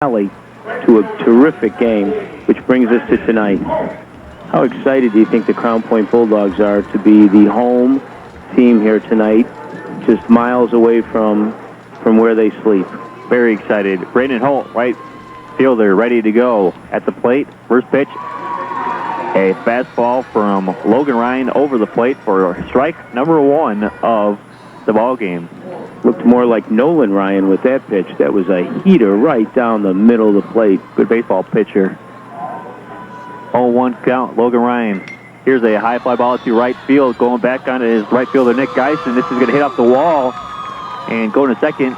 rally to a terrific game, which brings us to tonight. How excited do you think the Crown Point Bulldogs are to be the home team here tonight, just miles away from where they sleep? Very excited. Brandon Holt, right fielder, ready to go at the plate. First pitch, a fastball from Logan Ryan over the plate for strike number one of the ball game. Looked more like Nolan Ryan with that pitch. That was a heater right down the middle of the plate. Good baseball pitcher. 0-1 count, Logan Ryan. Here's a high fly ball to right field, going back onto his right fielder, Nick Geisen. This is going to hit off the wall and go to second.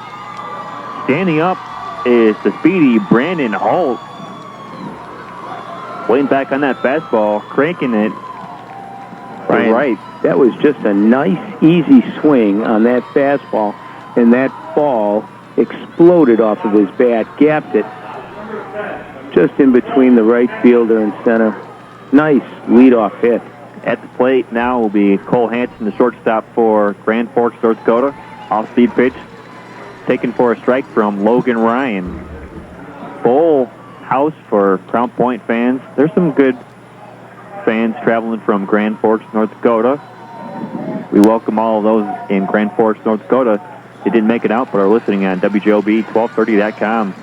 Standing up is the speedy Brandon Holt. Waiting back on that fastball, cranking it. Ryan, right. That was just a nice, easy swing on that fastball, and that ball exploded off of his bat, gapped it just in between the right fielder and center. Nice leadoff hit. At the plate now will be Cole Hansen, the shortstop for Grand Forks, North Dakota. Off-speed pitch taken for a strike from Logan Ryan. Full house for Crown Point fans. There's some good fans traveling from Grand Forks, North Dakota. We welcome all of those in Grand Forks, North Dakota. They didn't make it out, but are listening on WJOB1230.com.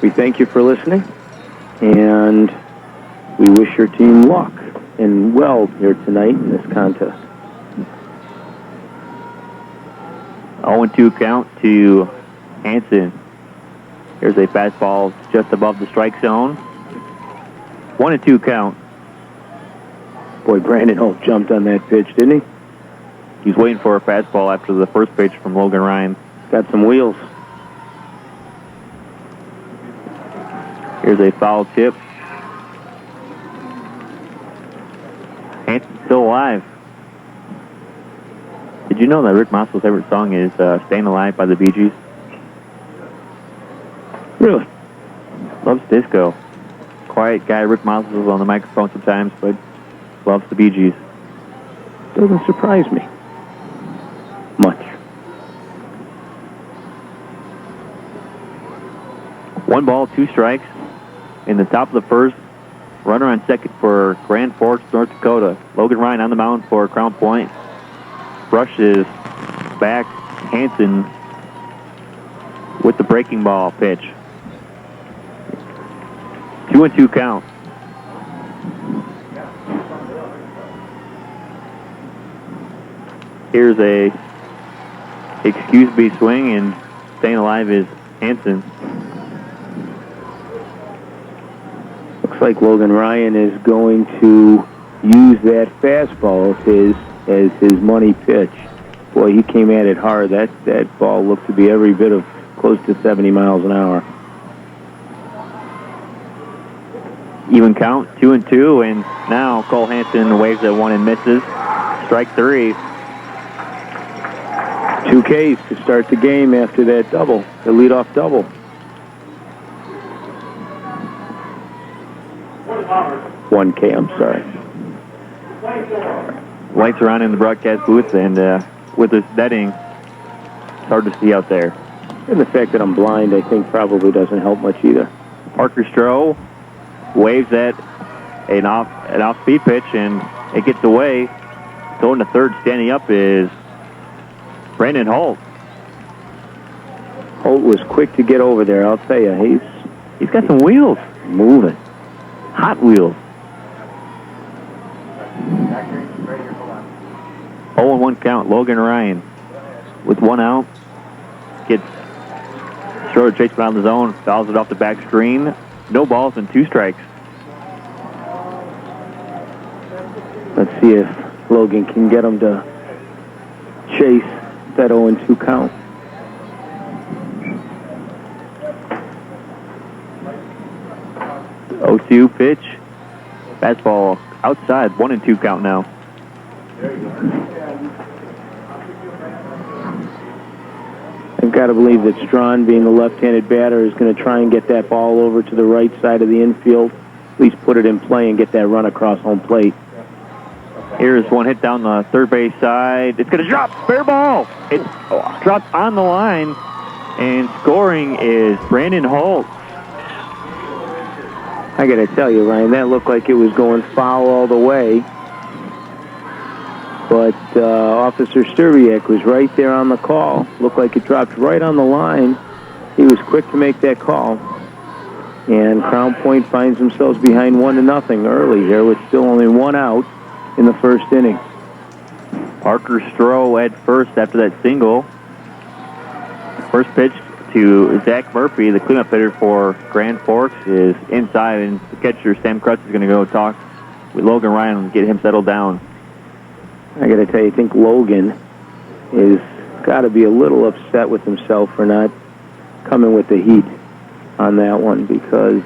We thank you for listening, and we wish your team luck and well here tonight in this contest. 0-2 count to Hansen. Here's a fastball just above the strike zone. 1-2 count. Boy, Brandon Holt jumped on that pitch, didn't he? He's waiting for a fastball after the first pitch from Logan Ryan. Got some wheels. Here's a foul tip. Hansen's still alive. Did you know that Rick Mossell's favorite song is Staying Alive by the Bee Gees? Really? Loves disco. Quiet guy, Rick Mossell's on the microphone sometimes, but loves the Bee Gees. Doesn't surprise me much. 1 ball, 2 strikes. In the top of the first, runner on second for Grand Forks, North Dakota. Logan Ryan on the mound for Crown Point. Brushes back Hansen with the breaking ball pitch. 2-2 count. Here's a excuse me swing, and staying alive is Hansen. Looks like Logan Ryan is going to use that fastball of his as his money pitch. Boy, he came at it hard. That ball looked to be every bit of close to 70 miles an hour. Even count, 2-2, and now Cole Hansen waves at one and misses. Strike 3. 2 Ks to start the game after that double, the leadoff double. One K, I'm sorry. Lights are on in the broadcast booth, and with this netting, it's hard to see out there. And the fact that I'm blind, I think, probably doesn't help much either. Parker Stroh waves at an off-speed pitch, and it gets away. Going to third, standing up is Brandon Holt. Holt was quick to get over there, I'll tell you. He's got some wheels. Moving. Hot wheels. 0-1 count. Logan Ryan with 1 out. Gets Schroeder chasing around the zone. Fouls it off the back screen. No balls and 2 strikes. Let's see if Logan can get him to chase that 0-2 count. The 0-2 pitch. Fastball outside. 1-2 count now. I've got to believe that Strawn, being the left-handed batter, is going to try and get that ball over to the right side of the infield. At least put it in play and get that run across home plate. Here's one hit down the third base side. It's going to drop. Fair ball. It's dropped on the line. And scoring is Brandon Holt. I got to tell you, Ryan, that looked like it was going foul all the way. But Officer Sturbiak was right there on the call. Looked like it dropped right on the line. He was quick to make that call. And Crown Point finds themselves behind 1-0 early here with still only one out in the first inning. Parker Stroh at first after that single. First pitch to Zach Murphy, the cleanup hitter for Grand Forks, is inside, and the catcher, Sam Krutz, is going to go talk with Logan Ryan and get him settled down. I got to tell you, I think Logan is got to be a little upset with himself for not coming with the heat on that one, because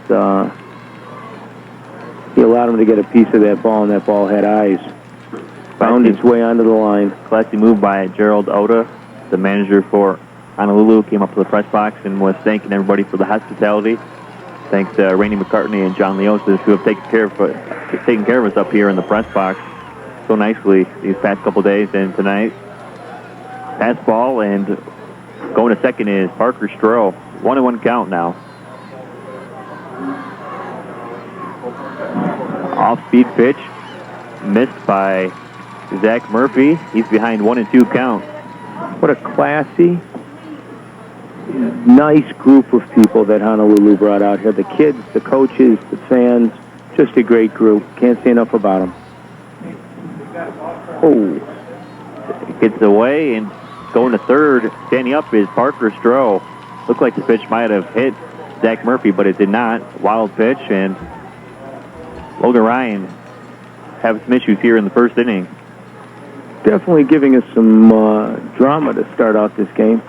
he allowed him to get a piece of that ball, and that ball had eyes. Found its way onto the line. Classy move by Gerald Oda, the manager for Honolulu, came up to the press box and was thanking everybody for the hospitality. Thanks to Randy McCartney and John Leosis, who have taken care of us up here in the press box so nicely these past couple days. And tonight, pass ball, and going to second is Parker Stroh. 1-1 count now. Off-speed pitch, missed by Zach Murphy. He's behind 1-2 count. What a classy, nice group of people that Honolulu brought out here. The kids, the coaches, the fans, just a great group. Can't say enough about them. Oh. Gets away, and going to third, standing up is Parker Stroh. Looked like the pitch might have hit Zach Murphy, but it did not. Wild pitch, and Logan Ryan having some issues here in the first inning. Definitely giving us some drama to start out this game.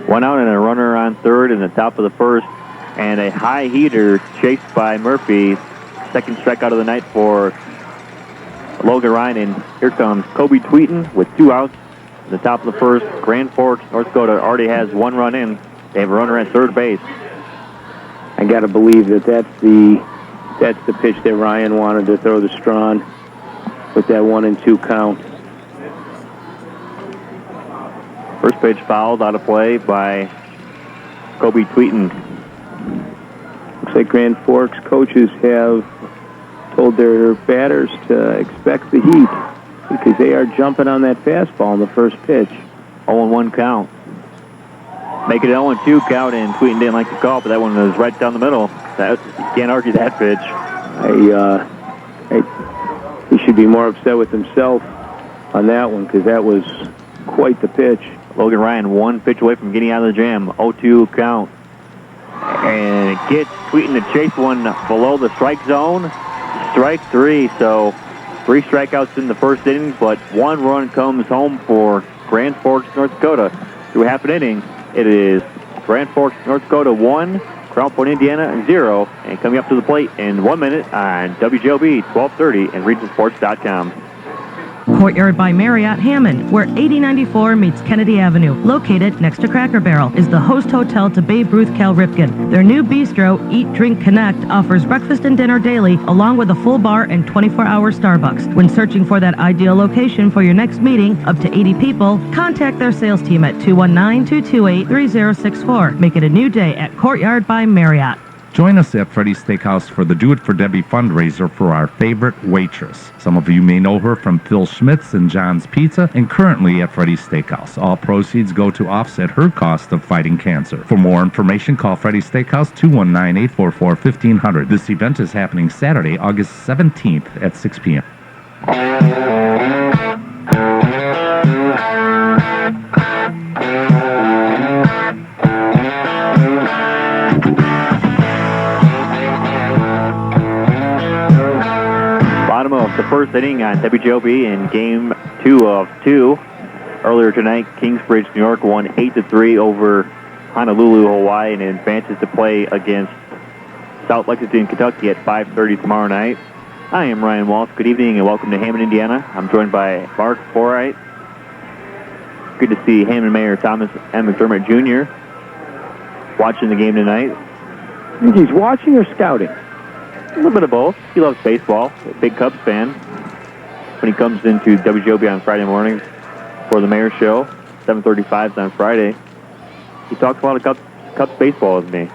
One out and a runner on third in the top of the first, and a high heater chased by Murphy. Second strikeout of the night for Logan Ryan, and here comes Kobe Tweeten with 2 outs in the top of the first. Grand Forks, North Dakota already has 1 run in. They have a runner at third base. I got to believe that that's the pitch that Ryan wanted to throw the Strawn with that 1-2 count. First pitch fouled out of play by Kobe Tweeten. Looks like Grand Forks coaches have told their batters to expect the heat, because they are jumping on that fastball in the first pitch. 0-1 count. Make it 0-2 count, and Tweeten didn't like the call, but that one was right down the middle. You can't argue that pitch. He should be more upset with himself on that one, because that was quite the pitch. Logan Ryan 1 pitch away from getting out of the jam. 0-2 count. And it gets Tweeten to chase one below the strike zone. Strike 3, so 3 strikeouts in the first inning, but 1 run comes home for Grand Forks, North Dakota. Through half an inning, it is Grand Forks, North Dakota 1, Crown Point, Indiana 0, and coming up to the plate in 1 minute on WJOB 1230 and regionsports.com. Courtyard by Marriott Hammond, where 8094 meets Kennedy Avenue, located next to Cracker Barrel, is the host hotel to Babe Ruth Cal Ripken. Their new bistro, Eat, Drink, Connect, offers breakfast and dinner daily, along with a full bar and 24-hour Starbucks. When searching for that ideal location for your next meeting, up to 80 people, contact their sales team at 219-228-3064. Make it a new day at Courtyard by Marriott. Join us at Freddy's Steakhouse for the Do It for Debbie fundraiser for our favorite waitress. Some of you may know her from Phil Schmitz and John's Pizza, and currently at Freddy's Steakhouse. All proceeds go to offset her cost of fighting cancer. For more information, call Freddy's Steakhouse 219-844-1500. This event is happening Saturday, August 17th at 6 p.m. The first inning on WJOB in Game 2 of 2. Earlier tonight, Kingsbridge, New York won 8-3 over Honolulu, Hawaii, and advances to play against South Lexington, Kentucky at 5:30 tomorrow night. I am Ryan Walsh. Good evening and welcome to Hammond, Indiana. I'm joined by Mark Forright. Good to see Hammond Mayor Thomas M. McDermott Jr. watching the game tonight. I think he's watching or scouting? A little bit of both. He loves baseball. A big Cubs fan. When he comes into WJOB on Friday mornings for the Mayor's Show, 7:35 on Friday. He talks a lot of Cubs baseball with me.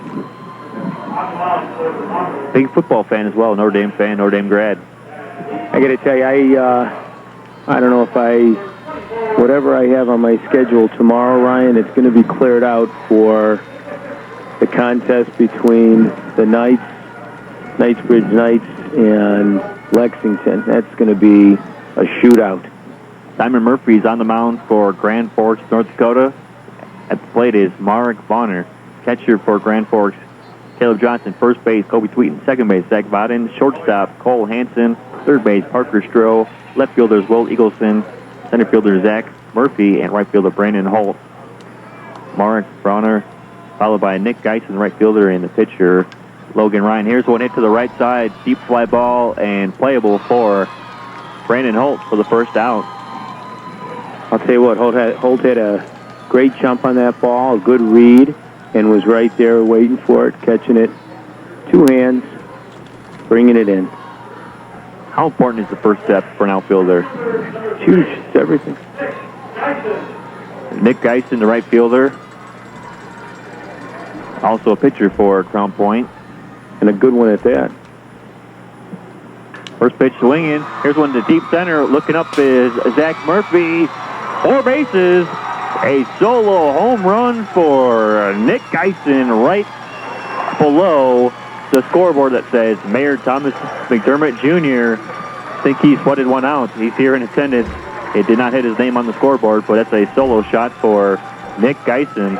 Big football fan as well, Notre Dame fan, Notre Dame grad. I got to tell you, I don't know if whatever I have on my schedule tomorrow, Ryan, it's going to be cleared out for the contest between the Knightsbridge Knights and Lexington. That's going to be a shootout. Simon Murphy's on the mound for Grand Forks, North Dakota. At the plate is Marek Bonner. Catcher for Grand Forks, Caleb Johnson. First base, Kobe Tweeten. Second base, Zach Vaden. Shortstop, Cole Hansen. Third base, Parker Stroh. Left fielders, Will Eagleson. Center fielder, Zach Murphy. And right fielder, Brandon Holt. Marek Bonner, followed by Nick Geisen, right fielder, and the pitcher, Logan Ryan. Here's one hit to the right side. Deep fly ball and playable for Brandon Holt for the first out. I'll tell you what, Holt had a great jump on that ball, a good read, and was right there waiting for it, catching it, two hands, bringing it in. How important is the first step for an outfielder? It's huge. It's everything. Nick Geisen, the right fielder. Also a pitcher for Crown Point. And a good one at that. First pitch swinging. Here's one to deep center. Looking up is Zach Murphy. 4 bases. A solo home run for Nick Geisen right below the scoreboard that says Mayor Thomas McDermott Jr. I think he sweated one out. He's here in attendance. It did not hit his name on the scoreboard, but that's a solo shot for Nick Geisen.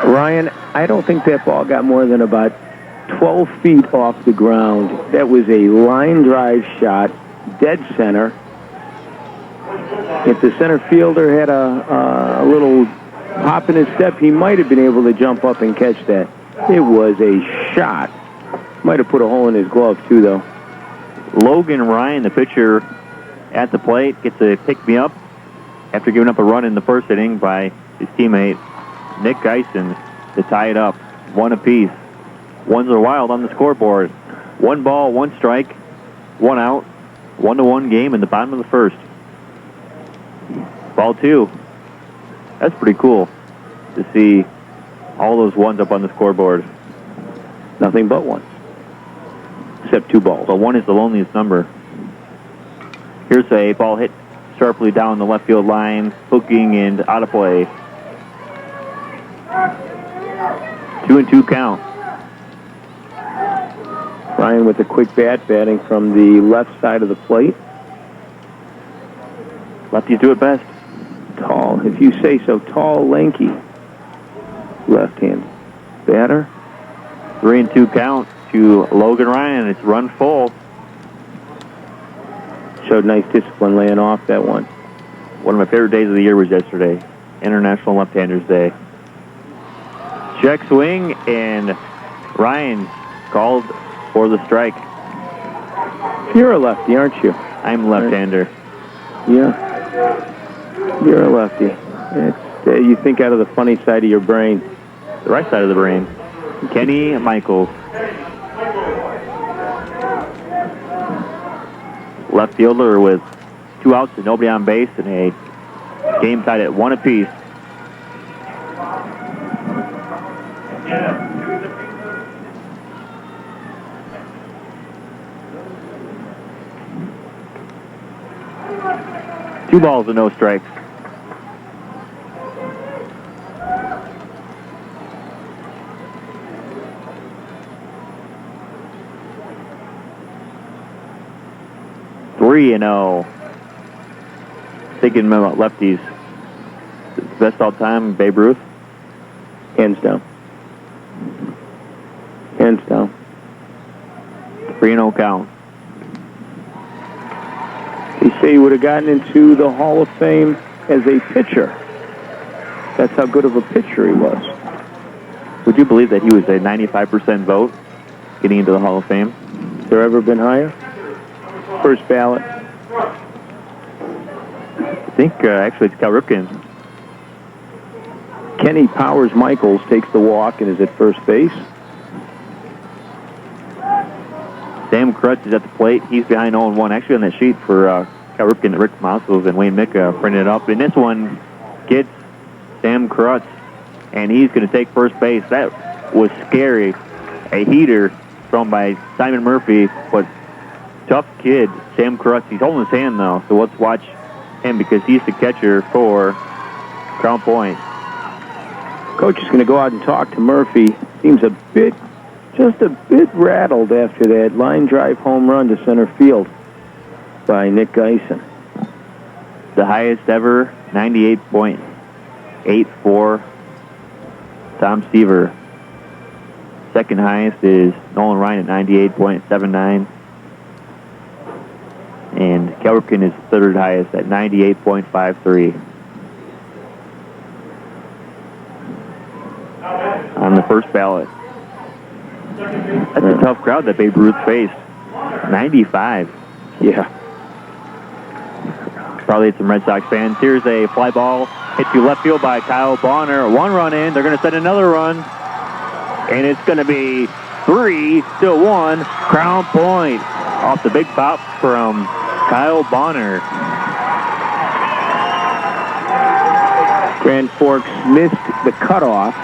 Ryan, I don't think that ball got more than about 12 feet off the ground. That was a line drive shot, dead center. If the center fielder had a little hop in his step, he might have been able to jump up and catch that. It was a shot. Might have put a hole in his glove, too, though. Logan Ryan, the pitcher at the plate, gets a pick-me-up after giving up a run in the first inning by his teammate Nick Geisen to tie it up. 1 apiece. Ones are wild on the scoreboard. 1 ball, 1 strike, 1 out. 1-1 game in the bottom of the first. Ball 2. That's pretty cool to see all those ones up on the scoreboard. Nothing but ones. Except 2 balls. But 1 is the loneliest number. Here's a ball hit sharply down the left field line, hooking and out of play. 2-2 count. Ryan with a quick batting from the left side of the plate. Lefties do it best. Tall, if you say so. Tall, lanky. Left hand batter. 3-2 count to Logan Ryan. It's run full. Showed nice discipline laying off that one. One of my favorite days of the year was yesterday. International Left-Handers Day. Check swing, and Ryan called for the strike. You're a lefty, aren't you? I'm a left-hander. Yeah. You're a lefty. You think out of the funny side of your brain. The right side of the brain. Kenny Michaels. Left fielder with 2 outs and nobody on base, and a game tied at 1 apiece. Two balls and no strikes. Three and 0. Thinking about lefties. Best all time, Babe Ruth. Hands down. Hands down. 3-0 count. They say he would have gotten into the Hall of Fame as a pitcher. That's how good of a pitcher he was. Would you believe that he was a 95% vote getting into the Hall of Fame? Has there ever been higher? First ballot. I think actually it's Cal Ripken. Kenny Powers Michaels takes the walk and is at first base. Sam Crutch is at the plate. He's behind 0-1. Actually on that sheet for Cal Ripken, Rick Mossos and Wayne Micka printed it up. And this one gets Sam Krutz, and he's going to take first base. That was scary. A heater thrown by Simon Murphy, but tough kid, Sam Krutz. He's holding his hand, though, so let's watch him because he's the catcher for Crown Point. Coach is going to go out and talk to Murphy. Seems just a bit rattled after that line drive home run to center field by Nick Geisen. The highest ever, 98.84, Tom Seaver. Second highest is Nolan Ryan at 98.79. And Cal Ripken is third highest at 98.53. On the first ballot. That's a tough crowd that Babe Ruth faced. 95. Yeah. Probably had some Red Sox fans. Here's a fly ball hit to left field by Kyle Bonner. One run in. They're going to set another run. And it's going to be 3, still 1. Crown Point off the big pop from Kyle Bonner. Grand Forks missed the cutoff.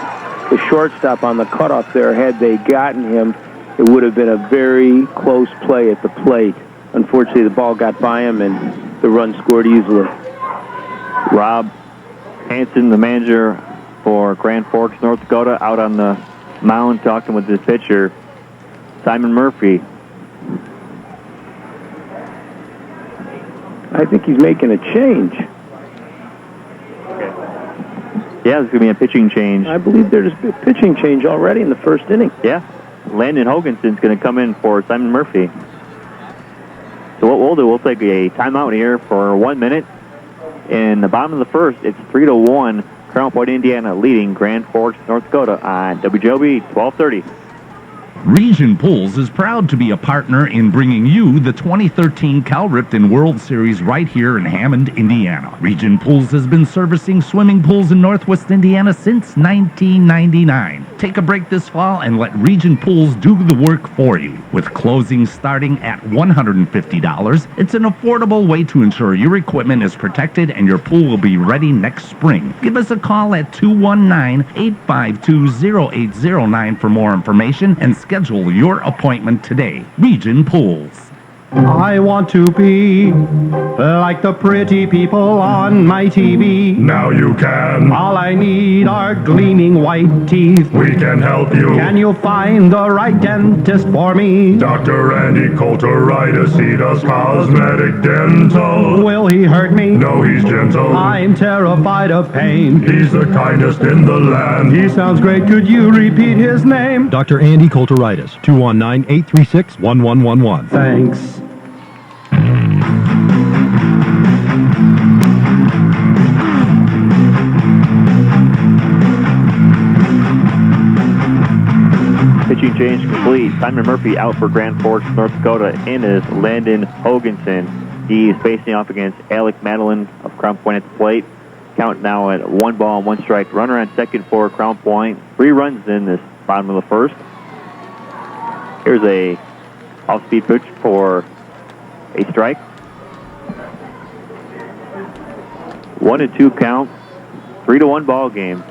The shortstop on the cutoff there, had they gotten him, it would have been a very close play at the plate. Unfortunately, the ball got by him and the run scored easily. Rob Hanson, the manager for Grand Forks, North Dakota, out on the mound talking with his pitcher, Simon Murphy. I think he's making a change. Yeah, there's going to be a pitching change. I believe there's a pitching change already in the first inning. Yeah. Landon Hoganson's going to come in for Simon Murphy. So what we'll do, we'll take a timeout here for 1 minute. In the bottom of the first, it's 3-1. Crown Point, Indiana leading Grand Forks, North Dakota on WJOB 1230. Region Pools is proud to be a partner in bringing you the 2013 Cal Ripken World Series right here in Hammond, Indiana. Region Pools has been servicing swimming pools in Northwest Indiana since 1999. Take a break this fall and let Region Pools do the work for you. With closings starting at $150, it's an affordable way to ensure your equipment is protected and your pool will be ready next spring. Give us a call at 219-852-0809 for more information and schedule your appointment today. Region Pools. I want to be like the pretty people on my TV. Now you can. All I need are gleaming white teeth. We can help you. Can you find the right dentist for me? Dr. Andy Coulteritis, he does cosmetic dental. Will he hurt me? No, he's gentle. I'm terrified of pain. He's the kindest in the land. He sounds great. Could you repeat his name? Dr. Andy Coulteritis, 219-836-1111. Thanks. Pitching change complete. Simon Murphy out for Grand Forks, North Dakota. In is Landon Hoganson. He's facing off against Alec Madeline of Crown Point at the plate. Count now at 1 ball and 1 strike. Runner on second for Crown Point. 3 runs in this bottom of the first. Here's a off-speed pitch for a strike. 1-2 count. 3-1 ball game.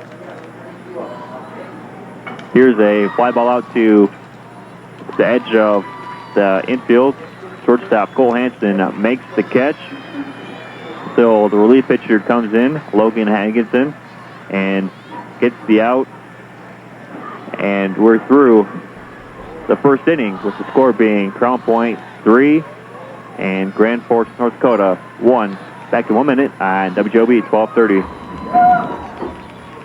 Here's a fly ball out to the edge of the infield. Shortstop Cole Hanson makes the catch. So the relief pitcher comes in, Logan Hankinson, and gets the out. And we're through the first inning with the score being Crown Point 3 and Grand Forks, North Dakota 1. Back to 1 minute on WJOB 1230.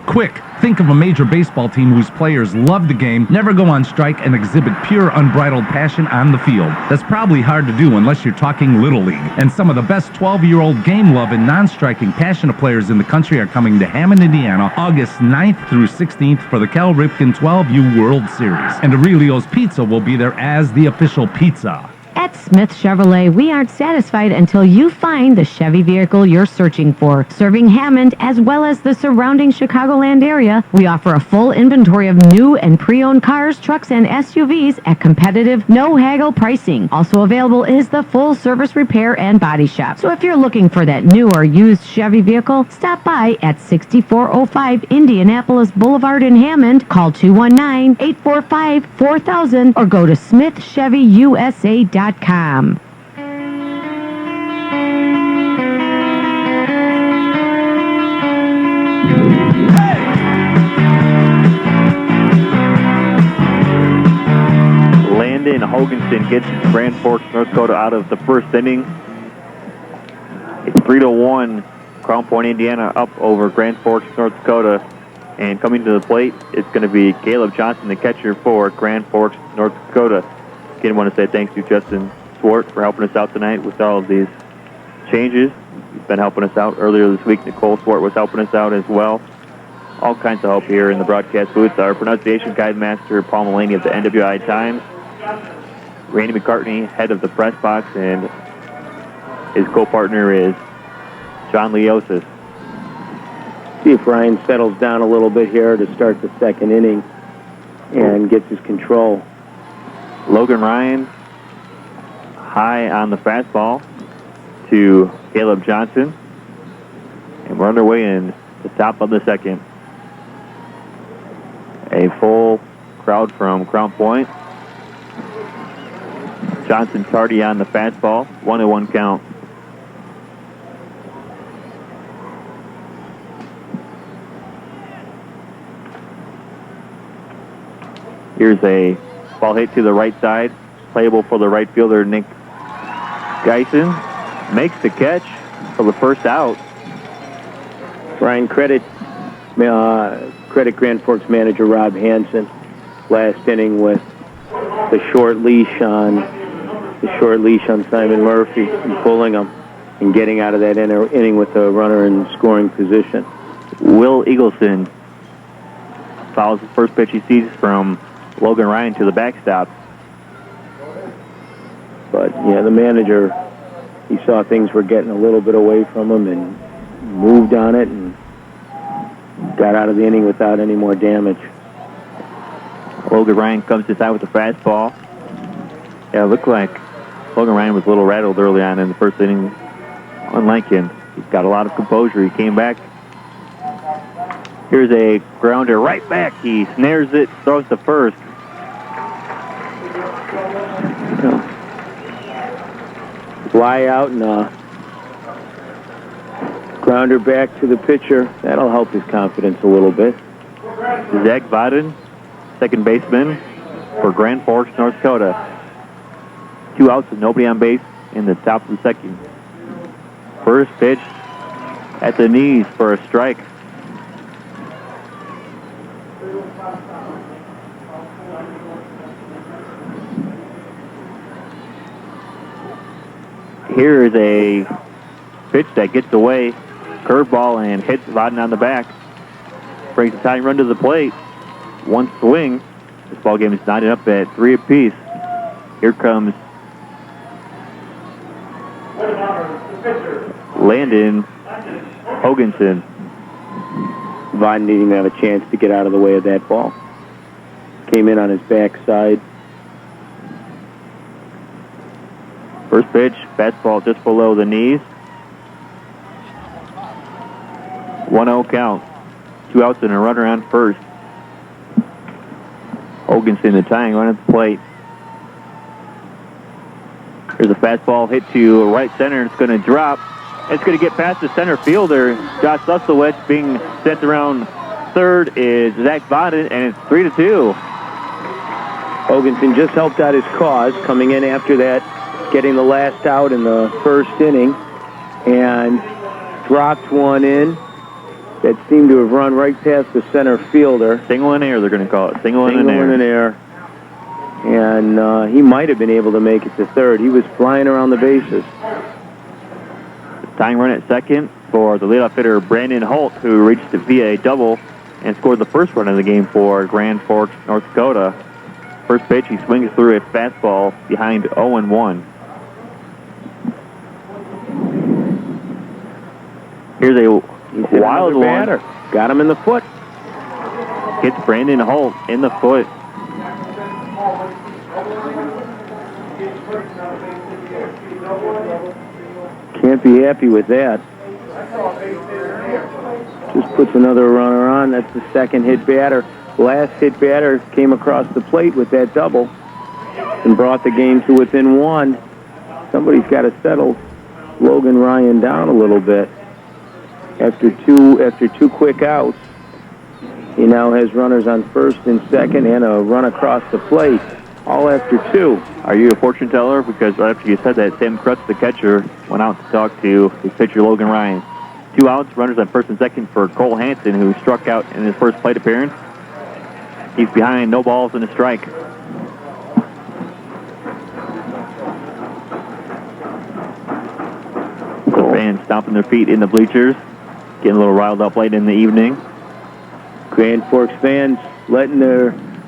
Quick, think of a major baseball team whose players love the game, never go on strike, and exhibit pure, unbridled passion on the field. That's probably hard to do unless you're talking Little League. And some of the best 12-year-old game love and non-striking passionate players in the country are coming to Hammond, Indiana, August 9th through 16th for the Cal Ripken 12U World Series. And Aurelio's Pizza will be there as the official pizza. At At Smith Chevrolet, we aren't satisfied until you find the Chevy vehicle you're searching for. Serving Hammond as well as the surrounding Chicagoland area, we offer a full inventory of new and pre-owned cars, trucks, and SUVs at competitive, no-haggle pricing. Also available is the full-service repair and body shop. So if you're looking for that new or used Chevy vehicle, stop by at 6405 Indianapolis Boulevard in Hammond. Call 219-845-4000 or go to smithchevyusa.com. Landon Hoganson gets Grand Forks, North Dakota out of the first inning. It's 3-1. Crown Point, Indiana up over Grand Forks, North Dakota. And coming to the plate, it's going to be Caleb Johnson, the catcher for Grand Forks, North Dakota. Again, I want to say thanks to Justin Swart for helping us out tonight with all of these changes. He's been helping us out earlier this week. Nicole Swart was helping us out as well. All kinds of help here in the broadcast booth. Our pronunciation guide master, Paul Mulaney of the NWI Times. Randy McCartney, head of the press box, and his co-partner is John Leosis. See if Ryan settles down a little bit here to start the second inning and gets his control. Logan Ryan, high on the fastball to Caleb Johnson. And we're underway in the top of the second. A full crowd from Crown Point. Johnson tardy on the fastball. 1-1 count. Here's a ball hit to the right side. Playable for the right fielder, Nick Geisen. Makes the catch for the first out. Ryan, credit Grand Forks manager Rob Hansen last inning with the short leash on Simon Murphy and pulling him and getting out of that inning with a runner in scoring position. Will Eagleson follows the first pitch he sees from Logan Ryan to the backstop. But, yeah, the manager, he saw things were getting a little bit away from him and moved on it and got out of the inning without any more damage. Logan Ryan comes inside with the fastball. Yeah, it looked like Logan Ryan was a little rattled early on in the first inning. Unlike him, he's got a lot of composure. He came back. Here's a grounder right back. He snares it, throws to first. Fly out and grounder back to the pitcher. That'll help his confidence a little bit. Zach Vaden, second baseman for Grand Forks, North Dakota. 2 outs and nobody on base in the top of the second. First pitch at the knees for a strike. Here is a pitch that gets away. Curveball and hits Vaden on the back. Brings the tying run to the plate. One swing. This ball game is knotted up at 3 apiece. Here comes Landon Hoganson. Vaden needing to have a chance to get out of the way of that ball. Came in on his backside. First pitch, fastball just below the knees. 1-0 count. 2 outs and a runner on first. Hoganson, the tying run at the plate. There's a fastball hit to right center. It's going to drop. It's going to get past the center fielder. Josh Suslowitz being sent around third is Zach Vaden, and it's 3-2. Hoganson just helped out his cause coming in after that, getting the last out in the first inning, and dropped one in that seemed to have run right past the center fielder. Single in air, they're going to call it. Single in air. And he might have been able to make it to third. He was flying around the bases. Tying run at second for the leadoff hitter Brandon Holt, who reached it via a double and scored the first run of the game for Grand Forks, North Dakota. First pitch, he swings through a fastball behind 0-1. Here's a Hit wild another batter. one. Got him in the foot. Hits Brandon Holt in the foot. Can't be happy with that. Just puts another runner on. That's the second hit batter. Last hit batter came across the plate with that double and brought the game to within one. Somebody's got to settle Logan Ryan down a little bit. After two quick outs, he now has runners on first and second and a run across the plate, all after two. Are you a fortune teller? Because right after you said that, Sam Krutz, the catcher, went out to talk to his pitcher, Logan Ryan. 2 outs, runners on first and second for Cole Hansen, who struck out in his first plate appearance. He's behind, no balls and a strike. The fans stomping their feet in the bleachers, getting a little riled up late in the evening. Grand Forks fans letting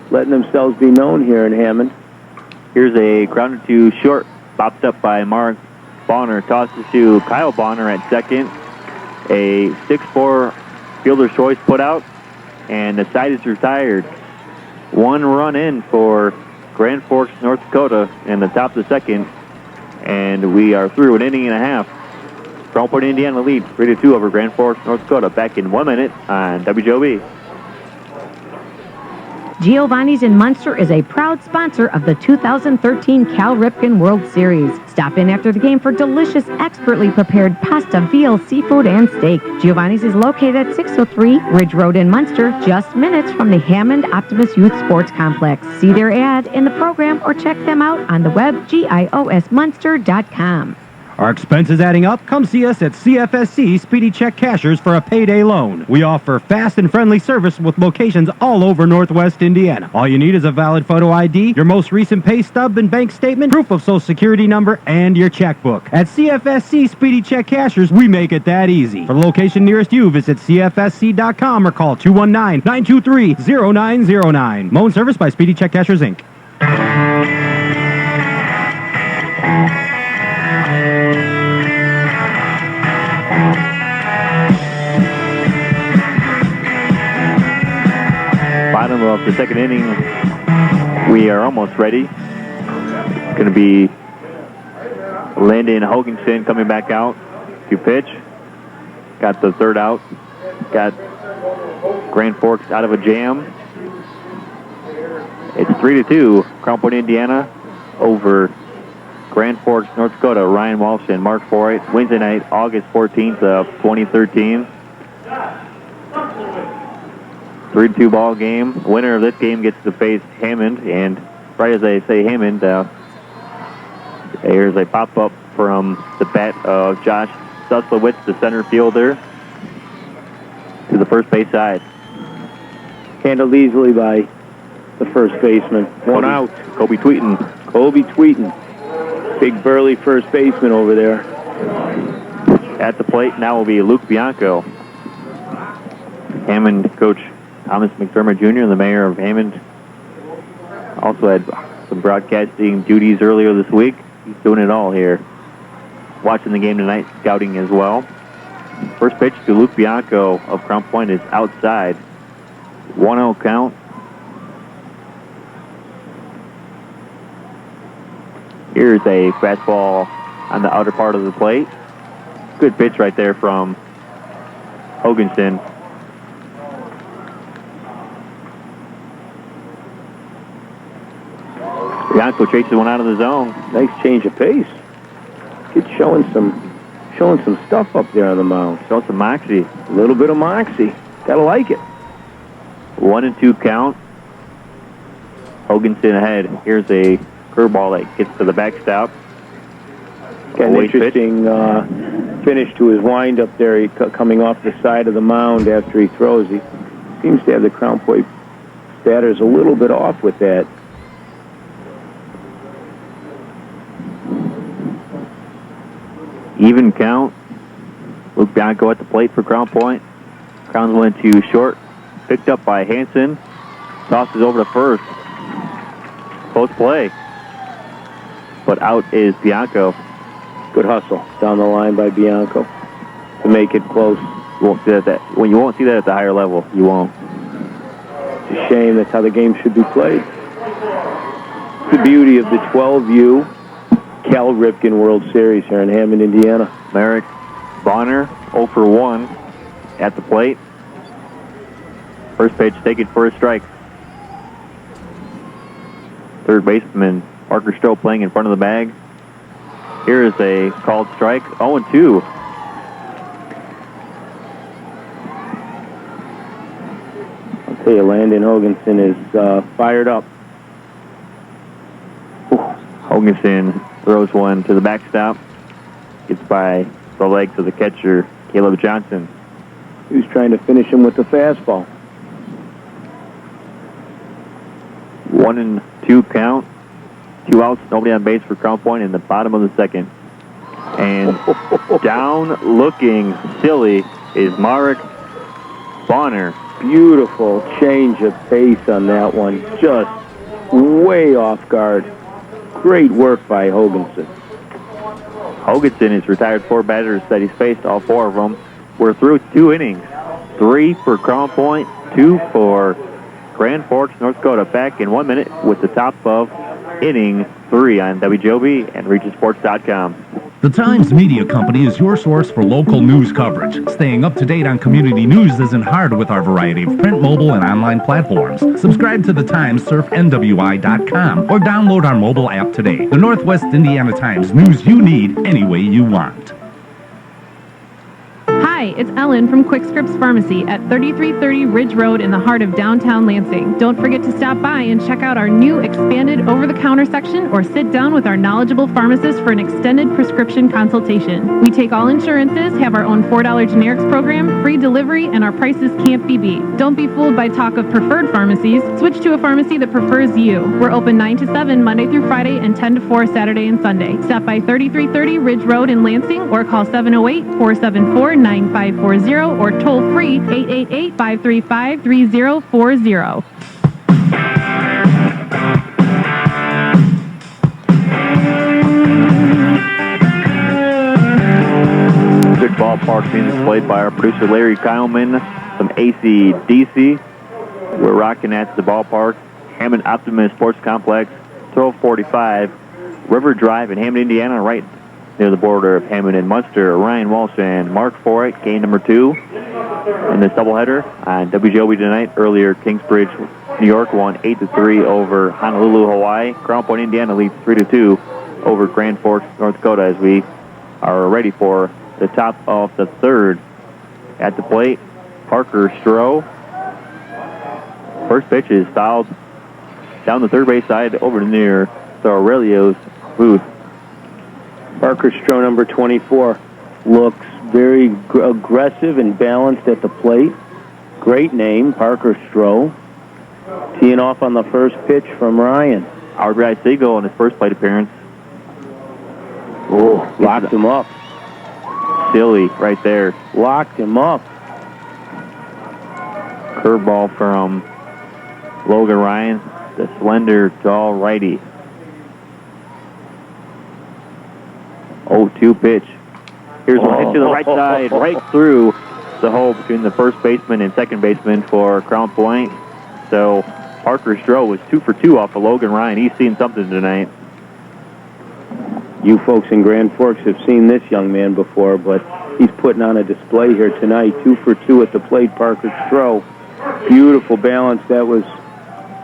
themselves be known here in Hammond. Here's a grounder to short, bopped up by Mark Bonner, tosses to Kyle Bonner at second. A 6-4 fielder's choice put out, and the side is retired. 1 run in for Grand Forks, North Dakota in the top of the second, and we are through an inning and a half. Crown Point, Indiana leads 3-2 over Grand Forks, North Dakota. Back in 1 minute on WJOB. Giovanni's in Munster is a proud sponsor of the 2013 Cal Ripken World Series. Stop in after the game for delicious, expertly prepared pasta, veal, seafood, and steak. Giovanni's is located at 603 Ridge Road in Munster, just minutes from the Hammond Optimus Youth Sports Complex. See their ad in the program or check them out on the web, giosmunster.com. Are expenses adding up? Come see us at CFSC Speedy Check Cashers for a payday loan. We offer fast and friendly service with locations all over Northwest Indiana. All you need is a valid photo ID, your most recent pay stub and bank statement, proof of social security number, and your checkbook. At CFSC Speedy Check Cashers, we make it that easy. For the location nearest you, visit CFSC.com or call 219-923-0909. Loan service by Speedy Check Cashers, Inc. Bottom of the second inning, we are almost ready. It's going to be Landon Hoganson coming back out to pitch. Got the third out. Got Grand Forks out of a jam. It's 3-2, Crown Point, Indiana over Grand Forks, North Dakota. Ryan Walsh and Mark Foyt. Wednesday night, August 14th of 2013. 3-2 ball game. Winner of this game gets to face Hammond, and right as I say Hammond, here's a pop-up from the bat of Josh Suslowitz, the center fielder, to the first base side. Handled easily by the first baseman. One out. Kobe Tweeten. Kobe Tweeten. Big burly first baseman over there. At the plate now will be Luke Bianco. Hammond coach Thomas McDermott Jr., the mayor of Hammond, also had some broadcasting duties earlier this week. He's doing it all here. Watching the game tonight, scouting as well. First pitch to Luke Bianco of Crown Point is outside. 1-0 count. Here's a fastball on the outer part of the plate. Good pitch right there from Hoganson. Bianco chases one out of the zone. Nice change of pace. Kid's showing some stuff up there on the mound. Showing some moxie. A little bit of moxie. Gotta like it. 1-2 count. Hoganson ahead. Here's a curveball that gets to the backstop. Got an interesting finish to his windup there. Coming off the side of the mound after he throws. He seems to have the Crown Point batters a little bit off with that. Even count. Luke Bianco at the plate for Crown Point. Crowns went to short. Picked up by Hansen. Tosses over to first. Close play. But out is Bianco. Good hustle down the line by Bianco to make it close. You won't see that when you won't see that at the higher level. You won't. It's a shame. That's how the game should be played. The beauty of the 12U Cal Ripken World Series here in Hammond, Indiana. Merrick Bonner 0 for 1 at the plate. First pitch taken for a strike. Third baseman Parker Stroh playing in front of the bag. Here is a called strike. 0-2. I'll tell you, Landon Hoganson is fired up. Hoganson throws one to the backstop. Gets by the legs of the catcher, Caleb Johnson. He was trying to finish him with the fastball. 1-2 count. 2 outs, nobody on base for Crown Point in the bottom of the second. And down looking silly is Marek Bonner. Beautiful change of pace on that one. Just way off guard. Great work by Hoganson. Hoganson has retired 4 batters that he's faced, all 4 of them. We're through 2 innings. 3 for Crown Point, 2 for Grand Forks, North Dakota. Back in 1 minute with the top of inning 3 on WJOB and RegionSports.com. The Times Media Company is your source for local news coverage. Staying up to date on community news isn't hard with our variety of print, mobile, and online platforms. Subscribe to the Times, surf NWI.com, or download our mobile app today. The Northwest Indiana Times, news you need any way you want. Hi, it's Ellen from Quick Scripts Pharmacy at 3330 Ridge Road in the heart of downtown Lansing. Don't forget to stop by and check out our new expanded over-the-counter section or sit down with our knowledgeable pharmacist for an extended prescription consultation. We take all insurances, have our own $4 generics program, free delivery, and our prices can't be beat. Don't be fooled by talk of preferred pharmacies. Switch to a pharmacy that prefers you. We're open 9 to 7 Monday through Friday and 10 to 4 Saturday and Sunday. Stop by 3330 Ridge Road in Lansing or call 708-474-9540 or toll free 888-535-3040. Good ballpark being displayed by our producer Larry Kyleman. Some AC/DC. We're rocking at the ballpark. Hammond Optimist Sports Complex, 1245 River Drive in Hammond, Indiana, right near the border of Hammond and Munster. Ryan Walsh and Mark Foreign, game number 2 in this doubleheader on WJOB tonight. Earlier, Kingsbridge, New York won 8-3 over Honolulu, Hawaii. Crown Point, Indiana leads 3-2 over Grand Forks, North Dakota, as we are ready for the top of the third. At the plate, Parker Stroh. First pitch is fouled down the third base side over near the Aurelio's booth. Parker Stroh, number 24, looks very aggressive and balanced at the plate. Great name, Parker Stroh. Teeing off on the first pitch from Ryan. Our guy Seagull in his first plate appearance. Oh, locked him up. Silly right there. Locked him up. Curveball from Logan Ryan, the slender, tall righty. 0-2 pitch. Here's one hit to the right side, right through the hole between the first baseman and second baseman for Crown Point. So Parker Stroh was 2 for 2 off of Logan Ryan. He's seen something tonight. You folks in Grand Forks have seen this young man before, but he's putting on a display here tonight. 2 for 2 at the plate, Parker Stroh. Beautiful balance. That was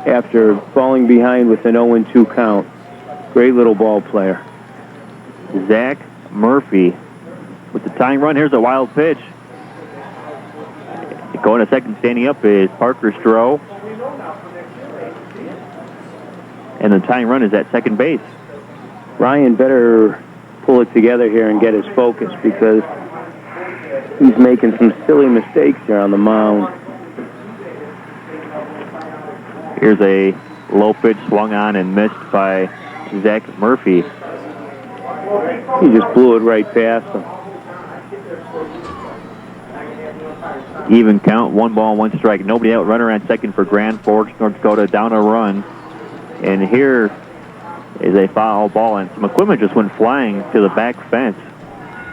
after falling behind with an 0-2 count. Great little ball player. Zach Murphy with the tying run. Here's a wild pitch. Going to second, standing up is Parker Stroh. And the tying run is at second base. Ryan better pull it together here and get his focus because he's making some silly mistakes here on the mound. Here's a low pitch swung on and missed by Zach Murphy. He just blew it right past him. Even count, 1 ball, 1 strike. Nobody out, runner on second for Grand Forks, North Dakota, down a run. And here is a foul ball, and some equipment just went flying to the back fence.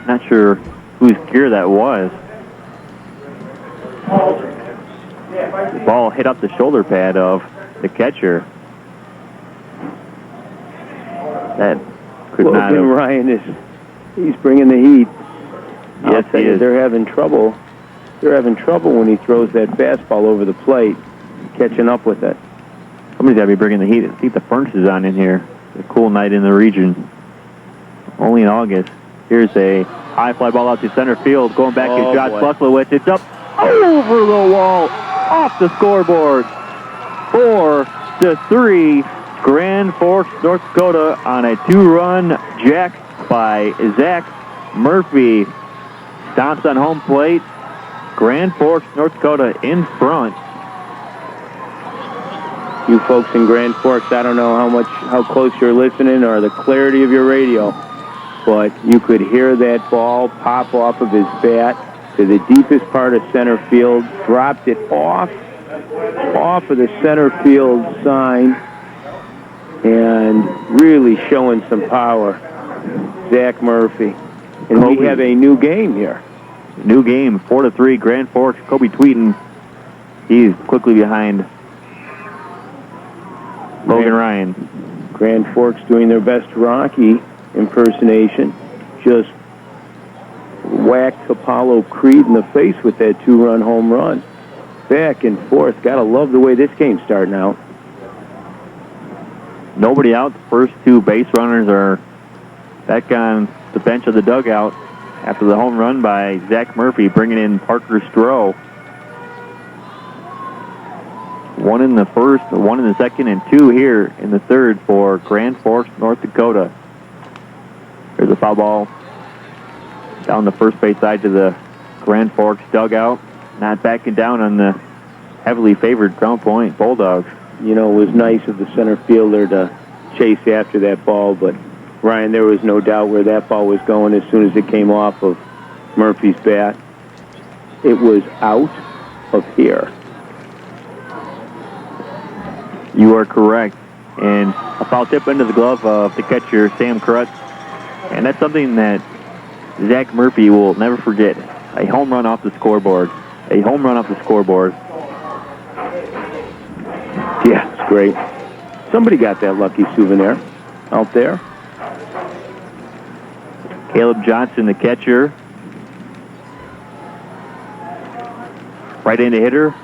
Not sure whose gear that was. The ball hit up the shoulder pad of the catcher. That could not Logan have. Ryan he's bringing the heat. Yes, he is. They're having trouble. They're having trouble when he throws that fastball over the plate, catching up with it. Somebody's got to be bringing the heat. Keep the furnaces on in here. It's a cool night in the region. Only in August. Here's a high fly ball out to center field. Going back to Josh Buslowitz. It's up over the wall, off the scoreboard. 4-3. Grand Forks, North Dakota on a 2-run jack by Zach Murphy. Stomps on home plate. Grand Forks, North Dakota in front. You folks in Grand Forks, I don't know how close you're listening or the clarity of your radio, but you could hear that ball pop off of his bat to the deepest part of center field, dropped it off of the center field sign, and really showing some power. Zach Murphy. And we have a new game here. New game, 4-3, Grand Forks. Kobe Tweeten, he's quickly behind Logan Ryan. Grand Forks doing their best Rocky impersonation. Just whacked Apollo Creed in the face with that 2-run home run. Back and forth. Gotta love the way this game's starting out. Nobody out. The first 2 base runners are back on the bench of the dugout after the home run by Zach Murphy, bringing in Parker Stroh. 1 in the first, 1 in the second, and 2 here in the third for Grand Forks, North Dakota. There's a foul ball down the first base side to the Grand Forks dugout. Not backing down on the heavily favored ground point Bulldogs. You know, it was nice of the center fielder to chase after that ball, but Ryan, there was no doubt where that ball was going as soon as it came off of Murphy's bat. It was out of here. You are correct. And a foul tip into the glove of the catcher, Sam Krutz. And that's something that Zach Murphy will never forget. A home run off the scoreboard. A home run off the scoreboard. Yeah, it's great. Somebody got that lucky souvenir out there. Caleb Johnson, the catcher. Right-handed hitter.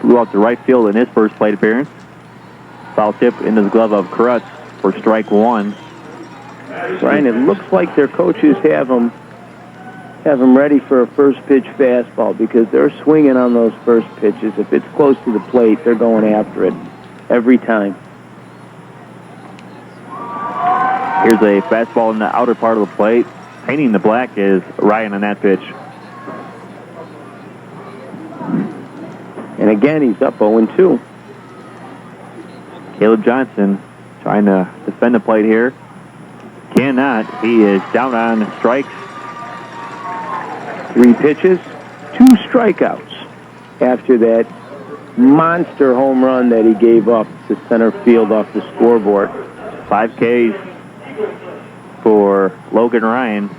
Flew out to right field in his first plate appearance. Foul tip into the glove of Krutz for strike 1. Ryan, it looks like their coaches have them ready for a first pitch fastball because they're swinging on those first pitches. If it's close to the plate, they're going after it every time. Here's a fastball in the outer part of the plate. Painting the black is Ryan on that pitch. And again, he's up 0-2. Caleb Johnson trying to defend the plate here. Cannot. He is down on strikes. 3 pitches, 2 strikeouts after that monster home run that he gave up to center field off the scoreboard. 5 Ks for Logan Ryan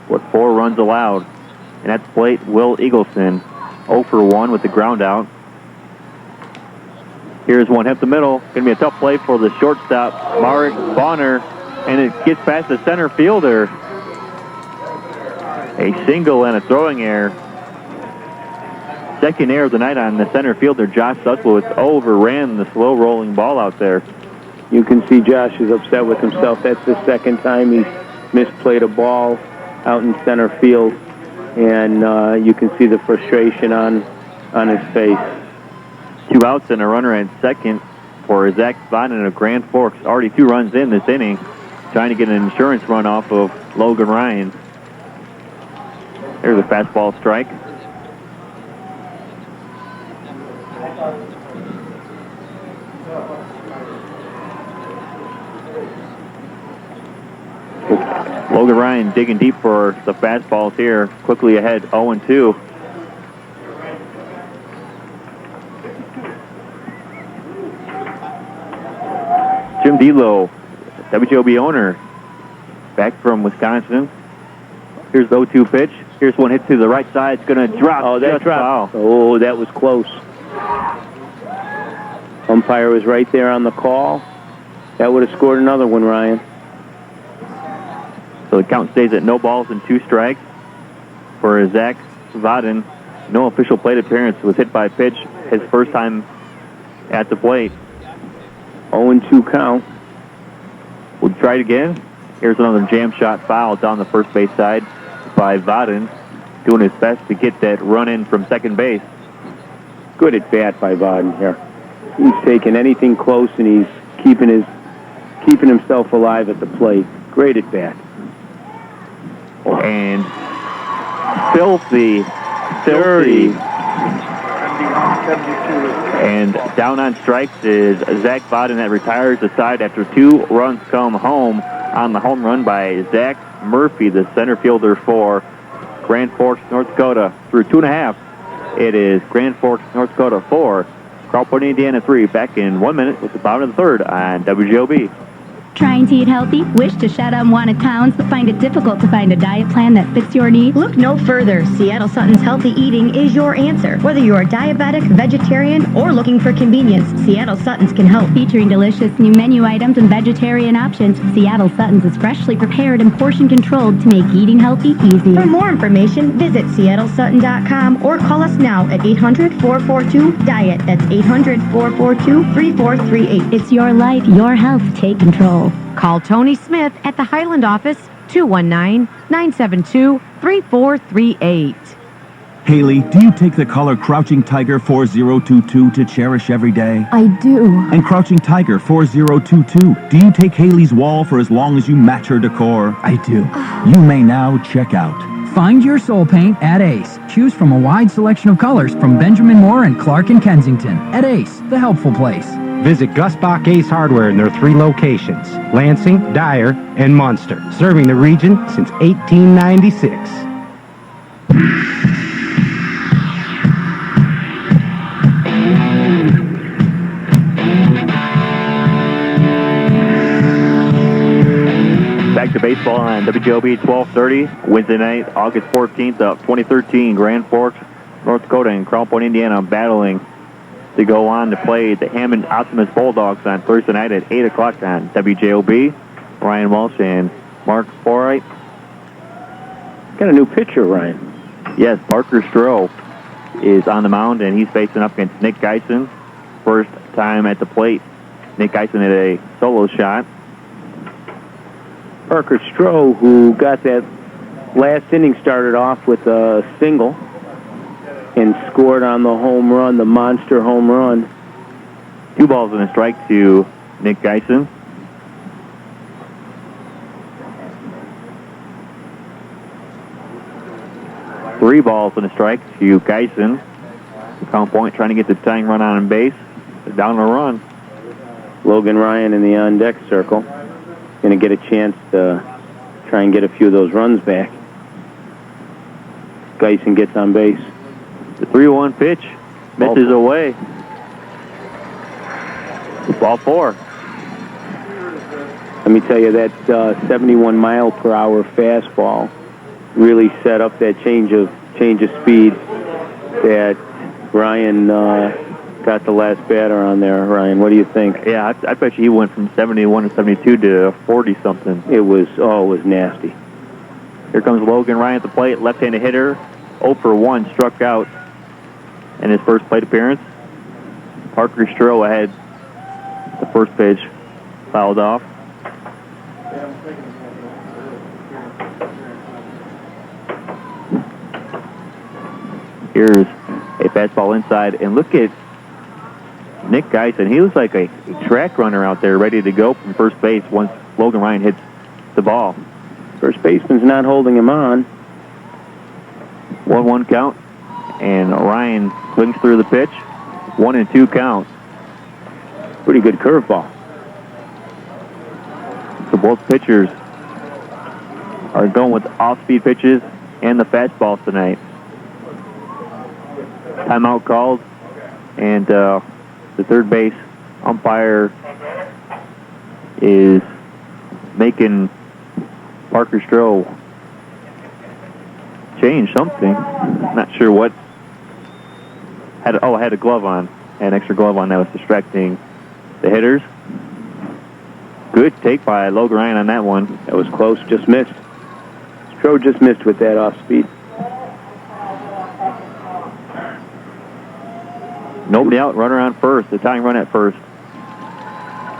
with 4 runs allowed. And at the plate, Will Eagleson, 0 for 1 with the ground out. Here's one hit the middle. Going to be a tough play for the shortstop, Mark Bonner, and it gets past the center fielder. A single and a throwing error. Second error of the night on the center fielder, Josh Suslowitz, overran the slow rolling ball out there. You can see Josh is upset with himself. That's the second time he's misplayed a ball out in center field, and you can see the frustration on his face. 2 outs and a runner at second for Zach Sponin of Grand Forks. Already 2 runs in this inning, trying to get an insurance run off of Logan Ryan. There's a fastball strike. Logan Ryan digging deep for the fastballs here. Quickly ahead, 0-2. Jim Delo, WJOB owner, back from Wisconsin. Here's the 0-2 pitch. Here's one hit to the right side. It's going to drop. Oh, that just dropped. foul. Oh, that was close. Umpire was right there on the call. That would have scored another one, Ryan. So the count stays at no balls and 2 strikes for Zach Vaden. No official plate appearance. Was hit by a pitch his first time at the plate. 0-2 count. We'll try it again. Here's another jam shot foul down the first base side by Vaden, doing his best to get that run in from second base. Good at bat by Vaden here. He's taking anything close and he's keeping himself alive at the plate. Great at bat. And filthy, dirty. And down on strikes is Zach Vaden that retires the side after 2 runs come home on the home run by Zach Murphy, the center fielder for Grand Forks, North Dakota. Through 2.5, it is Grand Forks, North Dakota 4, Carl Point, Indiana 3. Back in 1 minute with the bottom of the third on WJOB. Trying to eat healthy? Wish to shed unwanted pounds, but find it difficult to find a diet plan that fits your needs? Look no further. Seattle Sutton's Healthy Eating is your answer. Whether you are diabetic, vegetarian, or looking for convenience, Seattle Sutton's can help. Featuring delicious new menu items and vegetarian options, Seattle Sutton's is freshly prepared and portion controlled to make eating healthy easy. For more information, visit seattlesutton.com or call us now at 800-442-DIET. That's 800-442-3438. It's your life, your health. Take control. Call Tony Smith at the Highland office, 219-972-3438. Haley, do you take the color Crouching Tiger 4022 to cherish every day? I do. And Crouching Tiger 4022, do you take Haley's wall for as long as you match her decor? I do. You may now check out. Find your soul paint at Ace. Choose from a wide selection of colors from Benjamin Moore and Clark and Kensington. At Ace, the helpful place. Visit Gus Bach Ace Hardware in their 3 locations, Lansing, Dyer, and Munster, serving the region since 1896. Back to baseball on WJOB 1230, Wednesday night, August 14th of 2013. Grand Forks, North Dakota, and Crown Point, Indiana battling to go on to play the Hammond Optimus Bulldogs on Thursday night at 8 o'clock on WJOB. Ryan Walsh and Mark Forright. Got a new pitcher, Ryan. Yes, Parker Stroh is on the mound, and he's facing up against Nick Geisen. First time at the plate. Nick Geisen hit a solo shot. Parker Stroh, who got that last inning started off with a single and scored on the home run, the monster home run. 2 balls and a strike to Nick Geisen. Three balls and a strike to Geisen. Crown Point trying to get the tying run on base. Down the run. Logan Ryan in the on-deck circle. Going to get a chance to try and get a few of those runs back. Geisen gets on base. The 3-1 pitch misses away. Ball 4. Let me tell you, that 71-mile-per-hour fastball really set up that change of speed that Ryan got the last batter on there. Ryan, what do you think? Yeah, I bet you he went from 71 to 72 to 40-something. It was nasty. Here comes Logan Ryan at the plate, left-handed hitter. 0 for 1, struck out in his first plate appearance. Parker Stroh ahead. The first pitch fouled off. Here's a fastball inside, and look at Nick Geisen. He looks like a track runner out there ready to go from first base once Logan Ryan hits the ball. First baseman's not holding him on. 1-1 count, and Ryan swings through the pitch. 1-2 count. Pretty good curveball. So both pitchers are going with off-speed pitches and the fastballs tonight. Timeout called, and the third base umpire is making Parker Stroh changed something. Not sure what. Had a glove on. Had an extra glove on that was distracting the hitters. Good take by Logan Ryan on that one. That was close, just missed. Stroh just missed with that off speed. Nobody out, runner on first. The tying run at first.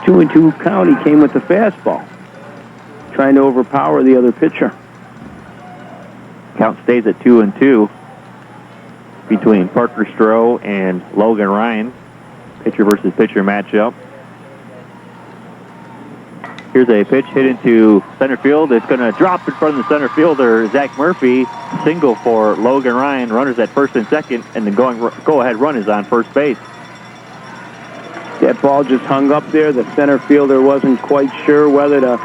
2-2 count. He came with the fastball, trying to overpower the other pitcher. Count stays at 2-2 between Parker Stroh and Logan Ryan. Pitcher versus pitcher matchup. Here's a pitch hit into center field. It's going to drop in front of the center fielder, Zach Murphy. Single for Logan Ryan. Runners at first and second, and the go-ahead run is on first base. That ball just hung up there. The center fielder wasn't quite sure whether to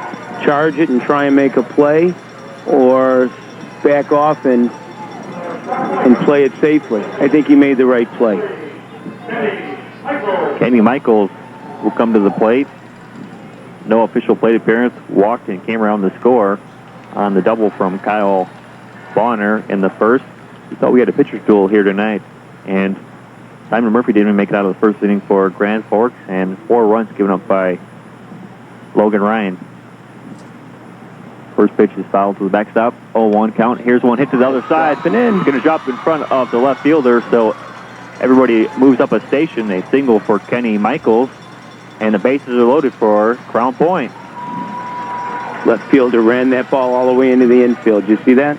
charge it and try and make a play or back off and play it safely. I think he made the right play. Kenny Michaels will come to the plate. No official plate appearance. Walked and came around the score on the double from Kyle Bonner in the first. We thought we had a pitcher's duel here tonight. And Simon Murphy didn't even make it out of the first inning for Grand Forks, and 4 runs given up by Logan Ryan. First pitch is fouled to the backstop. 0-1 count. Here's one hit to the other side. And in. Going to drop in front of the left fielder, so everybody moves up a station. A single for Kenny Michaels. And the bases are loaded for Crown Point. Left fielder ran that ball all the way into the infield. Did you see that?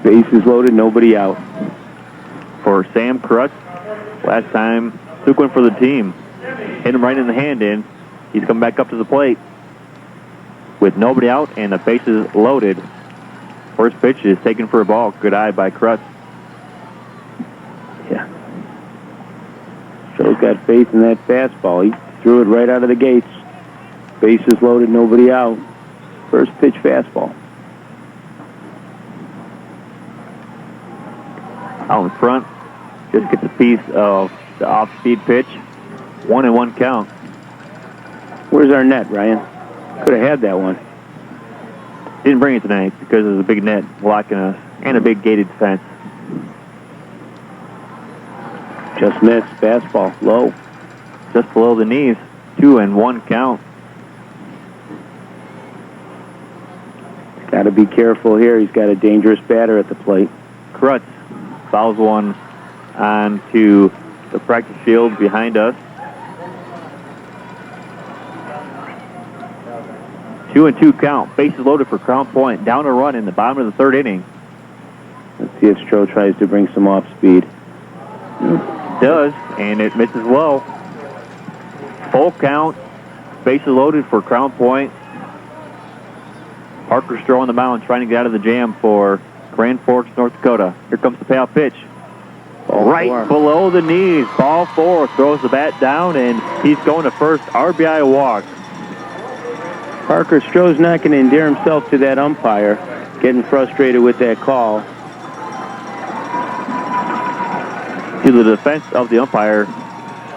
Bases loaded, nobody out. For Sam Krutz, last time took one for the team. Hit him right in the hand in. He's come back up to the plate with nobody out and the bases loaded. First pitch is taken for a ball. Good eye by Krutz. Yeah. Stroh's got faith in that fastball. He threw it right out of the gates. Bases loaded, nobody out. First pitch fastball. Out in front, just gets a piece of the off-speed pitch. 1-1 count. Where's our net, Ryan? Could have had that one. Didn't bring it tonight because there's a big net blocking us and a big gated fence. Just missed. Fastball. Low. Just below the knees. 2-1 count. Got to be careful here. He's got a dangerous batter at the plate. Krutz fouls one onto the practice field behind us. 2-2 count. Bases loaded for Crown Point. Down a run in the bottom of the third inning. Let's see if Stroh tries to bring some off speed. Does, and it misses low. Full count. Bases loaded for Crown Point. Parker Stroh on the mound trying to get out of the jam for Grand Forks, North Dakota. Here comes the payoff pitch. Right below the knees. Ball 4. Throws the bat down, and he's going to first. RBI walk. Parker Stroh's not going to endear himself to that umpire, getting frustrated with that call. To the defense of the umpire,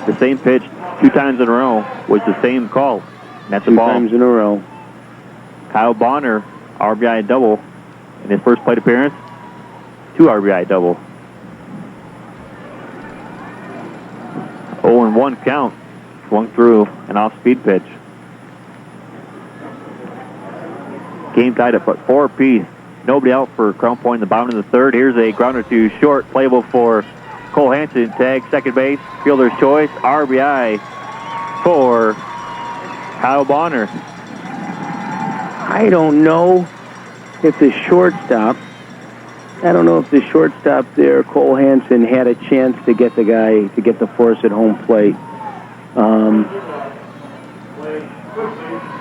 the same pitch 2 times in a row was the same call. And that's a ball. 2 times in a row. Kyle Bonner, RBI double in his first plate appearance. 2 RBI double. 0-1 count. Swung through an off-speed pitch. Game tied at 4 apiece. Nobody out for Crown Point in the bottom of the third. Here's a grounder to short, playable for Cole Hansen. Tag, second base, fielder's choice, RBI for Kyle Bonner. I don't know if the shortstop there, Cole Hansen, had a chance to get the guy, to get the force at home plate.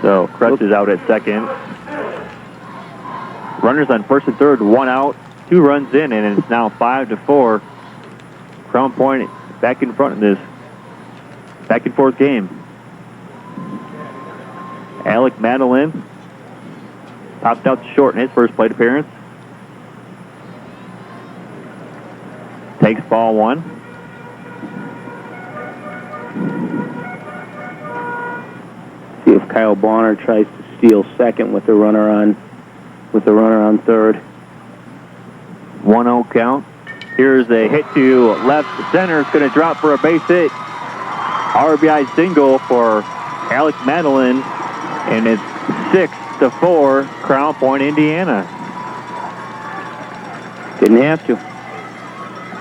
So Krutz is out at second. Runners on first and third, 1 out, 2 runs in, and it's now 5-4. Crown Point back in front of this back and forth game. Alec Madeline popped out to short in his first plate appearance. Takes ball 1. See if Kyle Bonner tries to steal second with the runner on with the runner on third. 1-0 count. Here's a hit to left center. It's going to drop for a base hit. RBI single for Alex Madeline, and it's 6-4, Crown Point, Indiana. Didn't have to.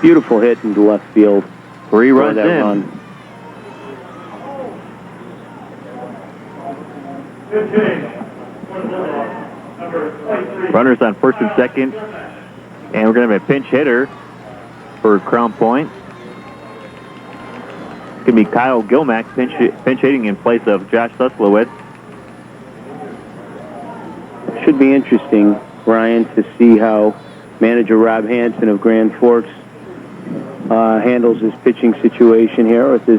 Beautiful hit into left field. 3 runs that in. Run. Runners on first and second, and we're going to have a pinch hitter for Crown Point. It's going to be Kyle Gilmack pinch hitting in place of Josh Suslowitz. Should be interesting, Ryan, to see how manager Rob Hansen of Grand Forks handles his pitching situation here, with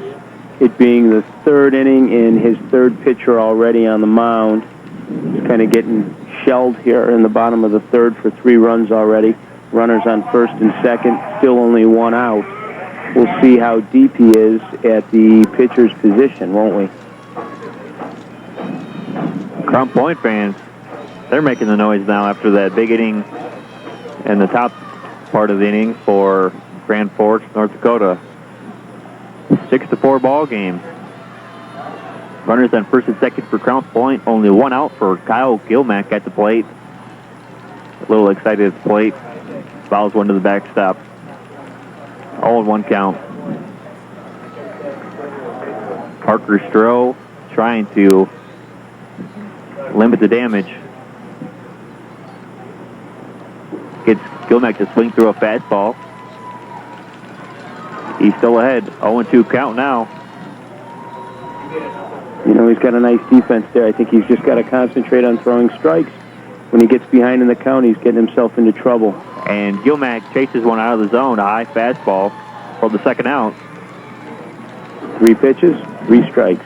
it being the third inning and his third pitcher already on the mound. He's kind of getting shelled here in the bottom of the third for 3 runs already. Runners on first and second, still only 1 out. We'll see how deep he is at the pitcher's position, won't we? Crown Point fans, they're making the noise now after that big inning in the top part of the inning for Grand Forks, North Dakota. 6-4 ball game. Runners on first and second for Crown Point. Only 1 out for Kyle Gilmack at the plate. A little excited at the plate. Fouls one to the backstop. 0-1 count. Parker Stroh trying to limit the damage. Gets Gilmack to swing through a fastball. He's still ahead. 0-2 count now. You know, he's got a nice defense there. I think he's just got to concentrate on throwing strikes. When he gets behind in the count, he's getting himself into trouble. And Gilmack chases one out of the zone, a high fastball for the second out. 3 pitches, 3 strikes.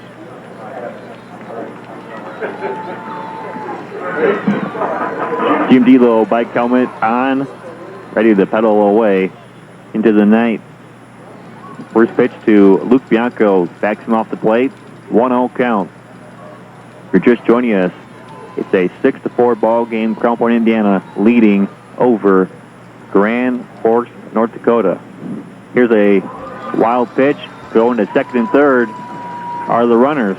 Jim Delo bike helmet on, ready to pedal away into the night. First pitch to Luke Bianco, backs him off the plate. 1-0 count. If you're just joining us, it's a 6-4 ball game. Crown Point, Indiana leading over Grand Forks, North Dakota. Here's a wild pitch. Going to second and third are the runners.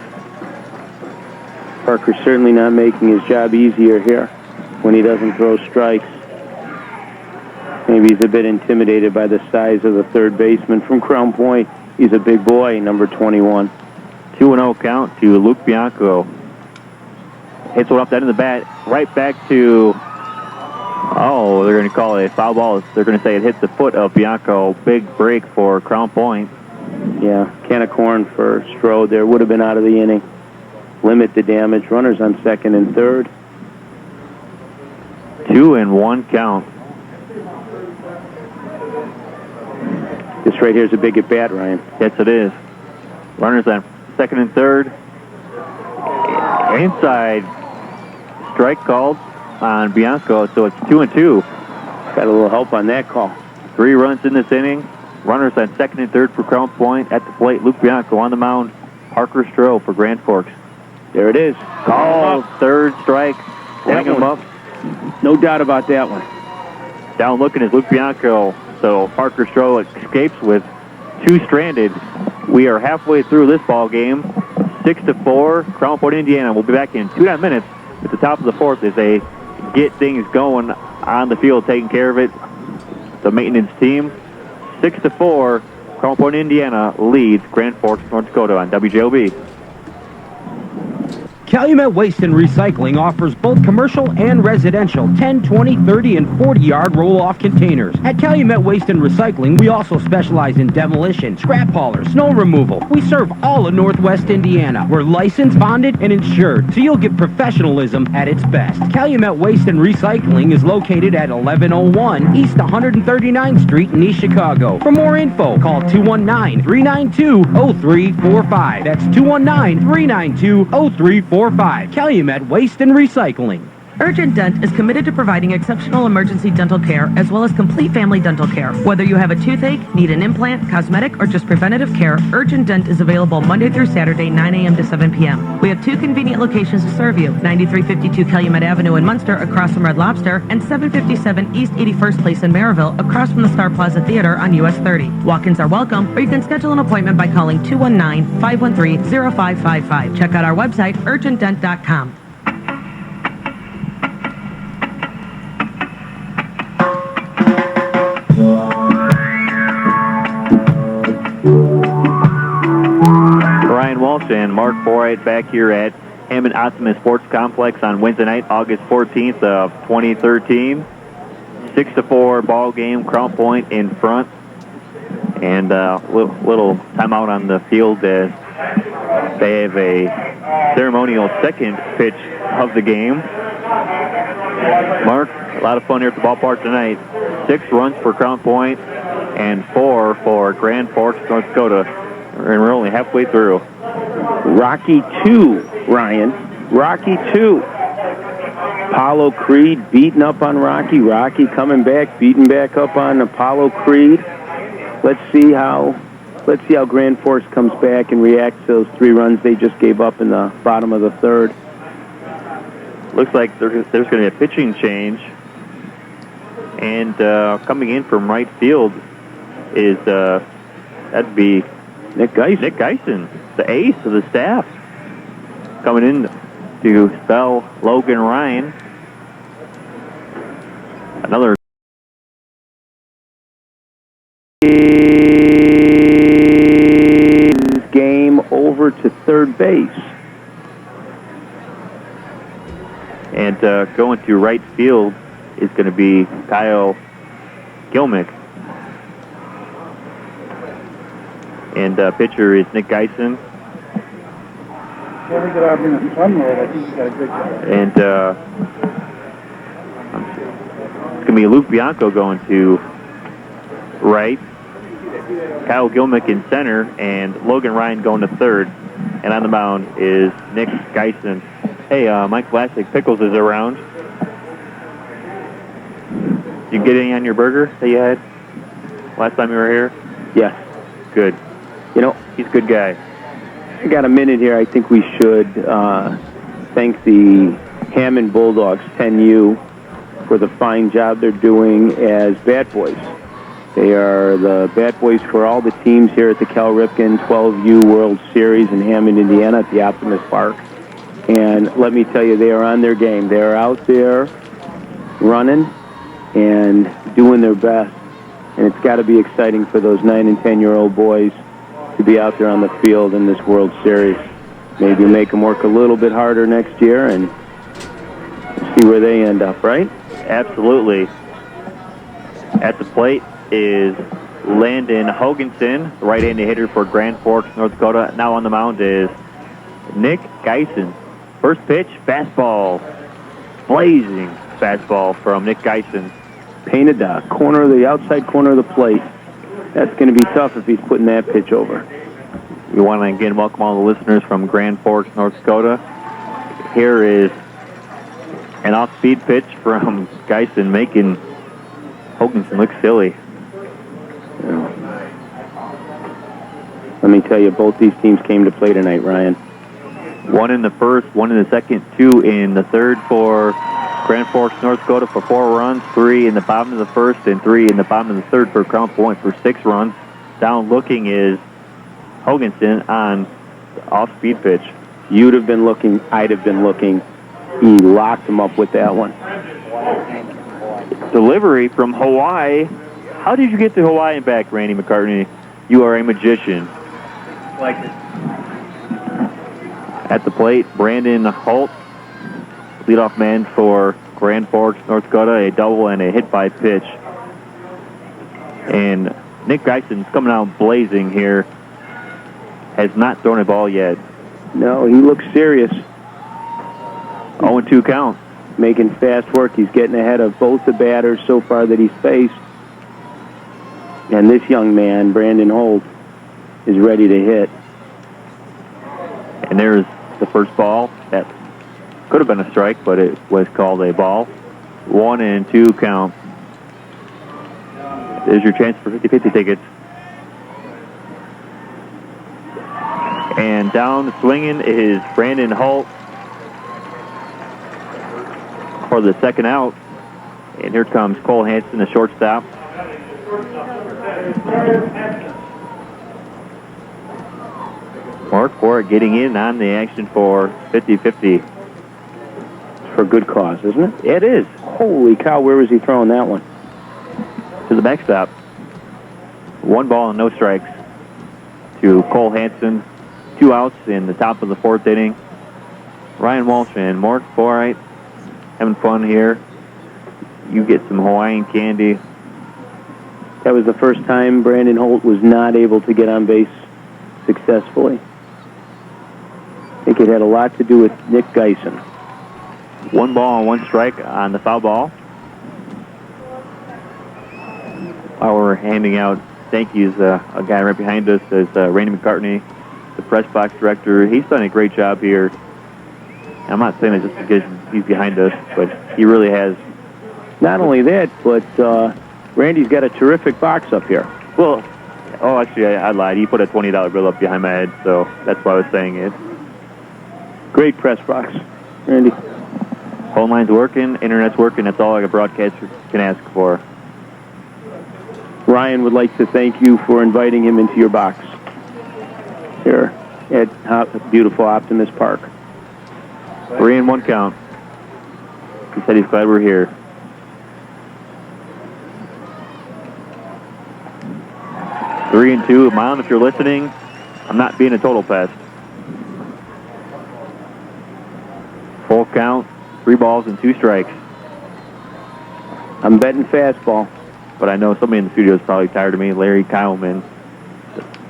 Parker's certainly not making his job easier here when he doesn't throw strikes. Maybe he's a bit intimidated by the size of the third baseman from Crown Point. He's a big boy, number 21. 2-0 count to Luke Bianco. Hits one up the end of the bat, right back to, they're going to call it a foul ball. They're going to say it hit the foot of Bianco. Big break for Crown Point. Yeah, can of corn for Strode there. Would have been out of the inning. Limit the damage. Runners on second and third. 2-1 count. This right here is a big at bat, Ryan. Yes, it is. Runners on second and third. Inside strike called on Bianco, so it's 2-2. Got a little help on that call. 3 runs in this inning. Runners on second and third for Crown Point. At the plate, Luke Bianco. On the mound, Parker Stroh for Grand Forks. There it is. Call, third strike. Bring him up. No doubt about that one. Down looking is Luke Bianco. So Parker Stroh escapes with 2 stranded. We are halfway through this ball game. 6-4, Crown Point, Indiana. We'll be back in 2.5 minutes at the top of the fourth as they get things going on the field, taking care of it. The maintenance team. 6-4, Crown Point, Indiana leads Grand Forks, North Dakota on WJOB. Calumet Waste and Recycling offers both commercial and residential 10, 20, 30, and 40-yard roll-off containers. At Calumet Waste and Recycling, we also specialize in demolition, scrap haulers, snow removal. We serve all of Northwest Indiana. We're licensed, bonded, and insured, so you'll get professionalism at its best. Calumet Waste and Recycling is located at 1101 East 139th Street in East Chicago. For more info, call 219-392-0345. That's 219-392-0345. Calumet Waste and Recycling. Urgent Dent is committed to providing exceptional emergency dental care as well as complete family dental care. Whether you have a toothache, need an implant, cosmetic, or just preventative care, Urgent Dent is available Monday through Saturday, 9 a.m. to 7 p.m. We have 2 convenient locations to serve you, 9352 Calumet Avenue in Munster across from Red Lobster and 757 East 81st Place in Maryville across from the Star Plaza Theater on US 30. Walk-ins are welcome, or you can schedule an appointment by calling 219-513-0555. Check out our website, urgentdent.com. Ryan Walsh and Mark Boyd back here at Hammond Optimus Sports Complex on Wednesday night, August 14th of 2013. 6-4 ball game, Crown Point in front. And little timeout on the field as they have a ceremonial second pitch of the game. Mark, a lot of fun here at the ballpark tonight. 6 runs for Crown Point and 4 for Grand Forks, North Dakota. And we're only halfway through. Rocky 2, Ryan. Rocky 2. Apollo Creed beating up on Rocky. Rocky coming back, beating back up on Apollo Creed. Let's see how Grand Forks comes back and reacts to those 3 runs they just gave up in the bottom of the 3rd. Looks like there's going to be a pitching change. And coming in from right field is, that'd be Nick Geisen. Nick Geisen, the ace of the staff. Coming in to spell Logan Ryan. Another game over to third base. And going to right field is going to be Kyle Gilmick. And pitcher is Nick Geisen. And it's going to be Luke Bianco going to right. Kyle Gilmick in center, and Logan Ryan going to third. And on the mound is Nick Geisen. Hey, Mike Vlasic Pickles is around. You get any on your burger that you had last time you were here? Yes. Good. You know, he's a good guy. I got a minute here. I think we should thank the Hammond Bulldogs 10U for the fine job they're doing as bat boys. They are the bat boys for all the teams here at the Cal Ripken 12U World Series in Hammond, Indiana at the Optimus Park. And let me tell you, they are on their game. They are out there running and doing their best. And it's got to be exciting for those 9 and 10-year-old boys to be out there on the field in this World Series. Maybe make them work a little bit harder next year and see where they end up, right? Absolutely. At the plate is Landon Hoganson, the right-handed hitter for Grand Forks, North Dakota. Now on the mound is Nick Geisen. First pitch, fastball. Blazing fastball from Nick Geisen. Painted the outside corner of the plate. That's going to be tough if he's putting that pitch over. We want to again welcome all the listeners from Grand Forks, North Dakota. Here is an off-speed pitch from Geisen, making Hoganson look silly. Yeah. Let me tell you, both these teams came to play tonight, Ryan. 1 in the first, 1 in the second, 2 in the third for Grand Forks, North Dakota for 4 runs, 3 in the bottom of the first, and 3 in the bottom of the third for Crown Point for 6 runs. Down looking is Hoganson on the off-speed pitch. You'd have been looking, I'd have been looking. He locked him up with that one. Delivery from Hawaii. How did you get to Hawaii and back, Randy McCartney? You are a magician. Like it. At the plate, Brandon Holt, leadoff man for Grand Forks, North Dakota, a double and a hit by pitch. And Nick Geison's coming out blazing here. Has not thrown a ball yet. No, he looks serious. 0-2 count. Making fast work. He's getting ahead of both the batters so far that he's faced. And this young man, Brandon Holt, is ready to hit. And there's the first ball. That's Could have been a strike, but it was called a ball. 1-2 count. There's your chance for 50-50 tickets. And down swinging is Brandon Holt for the second out. And here comes Cole Hansen, the shortstop. Mark Ford getting in on the action for 50-50. For a good cause, isn't it? It is. Holy cow, where was he throwing that one? To the backstop. 1 ball and no strikes to Cole Hansen. 2 outs in the top of the 4th inning. Ryan Walsh and Mark Forright having fun here. You get some Hawaiian candy. That was the first time Brandon Holt was not able to get on base successfully. I think it had a lot to do with Nick Geisen. 1 ball and 1 strike on the foul ball. While we're handing out thank yous, a guy right behind us is Randy McCartney, the press box director. He's done a great job here. I'm not saying it just because he's behind us, but he really has. Not only that, but Randy's got a terrific box up here. Well, actually, I lied. He put a $20 bill up behind my head, so that's why I was saying it. Great press box, Randy. Phone line's working, internet's working. That's all a broadcaster can ask for. Ryan would like to thank you for inviting him into your box here at beautiful Optimus Park. 3-1 count. He said he's glad we're here. 3-2. Mound, if you're listening, I'm not being a total pest. Full count, 3 balls and 2 strikes. I'm betting fastball. But I know somebody in the studio is probably tired of me, Larry Kyleman.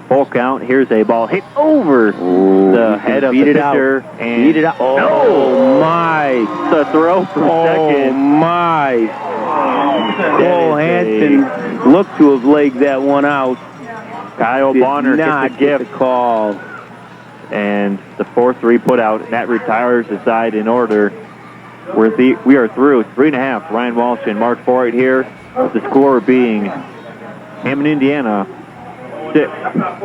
Full count, here's a ball hit over the head of the pitcher. And beat it out. Oh, my. The throw for second. Oh, my. Cole Hansen looked to have legged that one out. Kyle Bonner gets a gift. The call. And the 4-3 put out. And that retires the side in order. We are through 3.5. Ryan Walsh and Mark Forright here. With the score being Hammond, Indiana 6,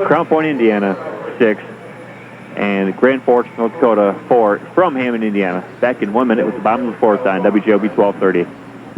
Crown Point, Indiana 6, and Grand Forks, North Dakota 4 from Hammond, Indiana. Back in 1 minute with the bottom of the 4th on WJOB 1230.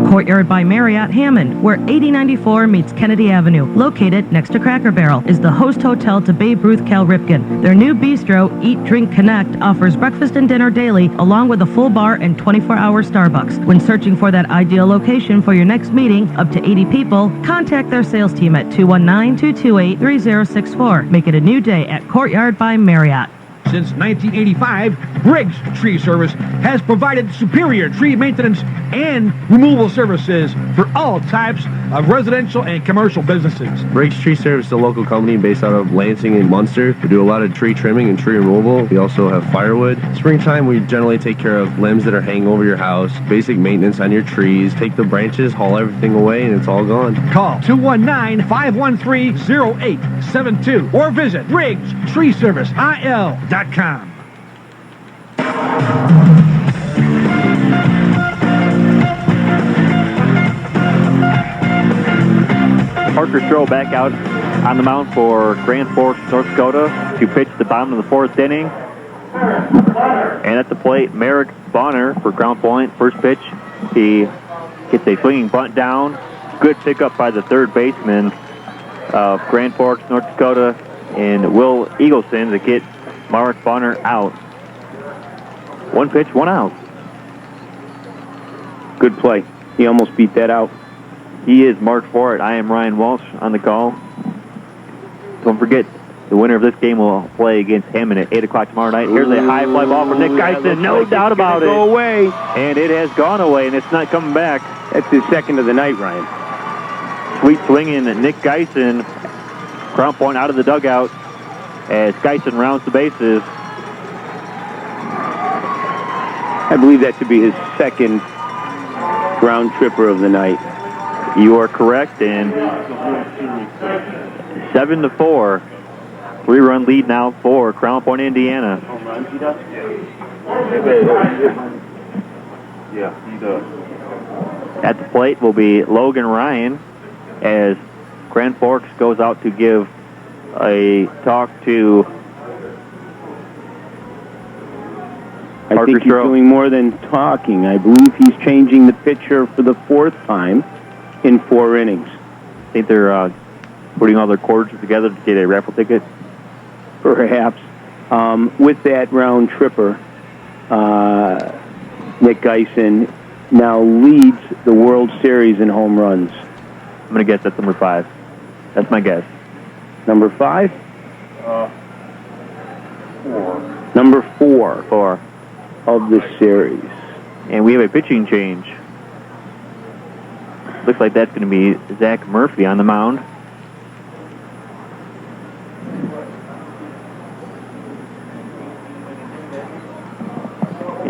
Courtyard by Marriott Hammond, where 8094 meets Kennedy Avenue, located next to Cracker Barrel, is the host hotel to Babe Ruth Cal Ripken. Their new bistro, Eat, Drink, Connect, offers breakfast and dinner daily, along with a full bar and 24-hour Starbucks. When searching for that ideal location for your next meeting, up to 80 people, contact their sales team at 219-228-3064. Make it a new day at Courtyard by Marriott. Since 1985, Briggs Tree Service has provided superior tree maintenance and removal services for all types of residential and commercial businesses. Briggs Tree Service is a local company based out of Lansing and Munster. We do a lot of tree trimming and tree removal. We also have firewood. Springtime, we generally take care of limbs that are hanging over your house, basic maintenance on your trees, take the branches, haul everything away, and it's all gone. Call 219-513-0872 or visit BriggsTreeServiceIL.com. Parker Stroh back out on the mound for Grand Forks, North Dakota to pitch the bottom of the 4th inning. And at the plate, Merrick Bonner for Crown Point. First pitch, he gets a swinging bunt down. Good pickup by the third baseman of Grand Forks, North Dakota, and Will Eagleson to get Mark Bonner out. 1 pitch, 1 out. Good play. He almost beat that out. He is Mark Forright. I am Ryan Walsh on the call. Don't forget, the winner of this game will play against Hammond at 8 o'clock tomorrow night. Here's a high fly ball from Nick Geisen. No doubt about it. Go away. And it has gone away, and it's not coming back. That's his second of the night, Ryan. Sweet swinging Nick Geisen. Crown Point out of the dugout as Geisen rounds the bases. I believe that to be his second ground tripper of the night. You are correct, and 7-4. 3-run lead now for Crown Point, Indiana. Yeah, he does. At the plate will be Logan Ryan as Grand Forks goes out to give a talk to I think he's doing more than talking. I believe he's changing the pitcher for the 4th time in 4 innings. I think they're putting all their quarters together to get a raffle ticket. Perhaps. With that round tripper, Nick Geisen now leads the World Series in home runs. I'm going to guess that's number 5. That's my guess. Number 5? 4. Number 4. 4. Of the series. And we have a pitching change. Looks like that's going to be Zach Murphy on the mound.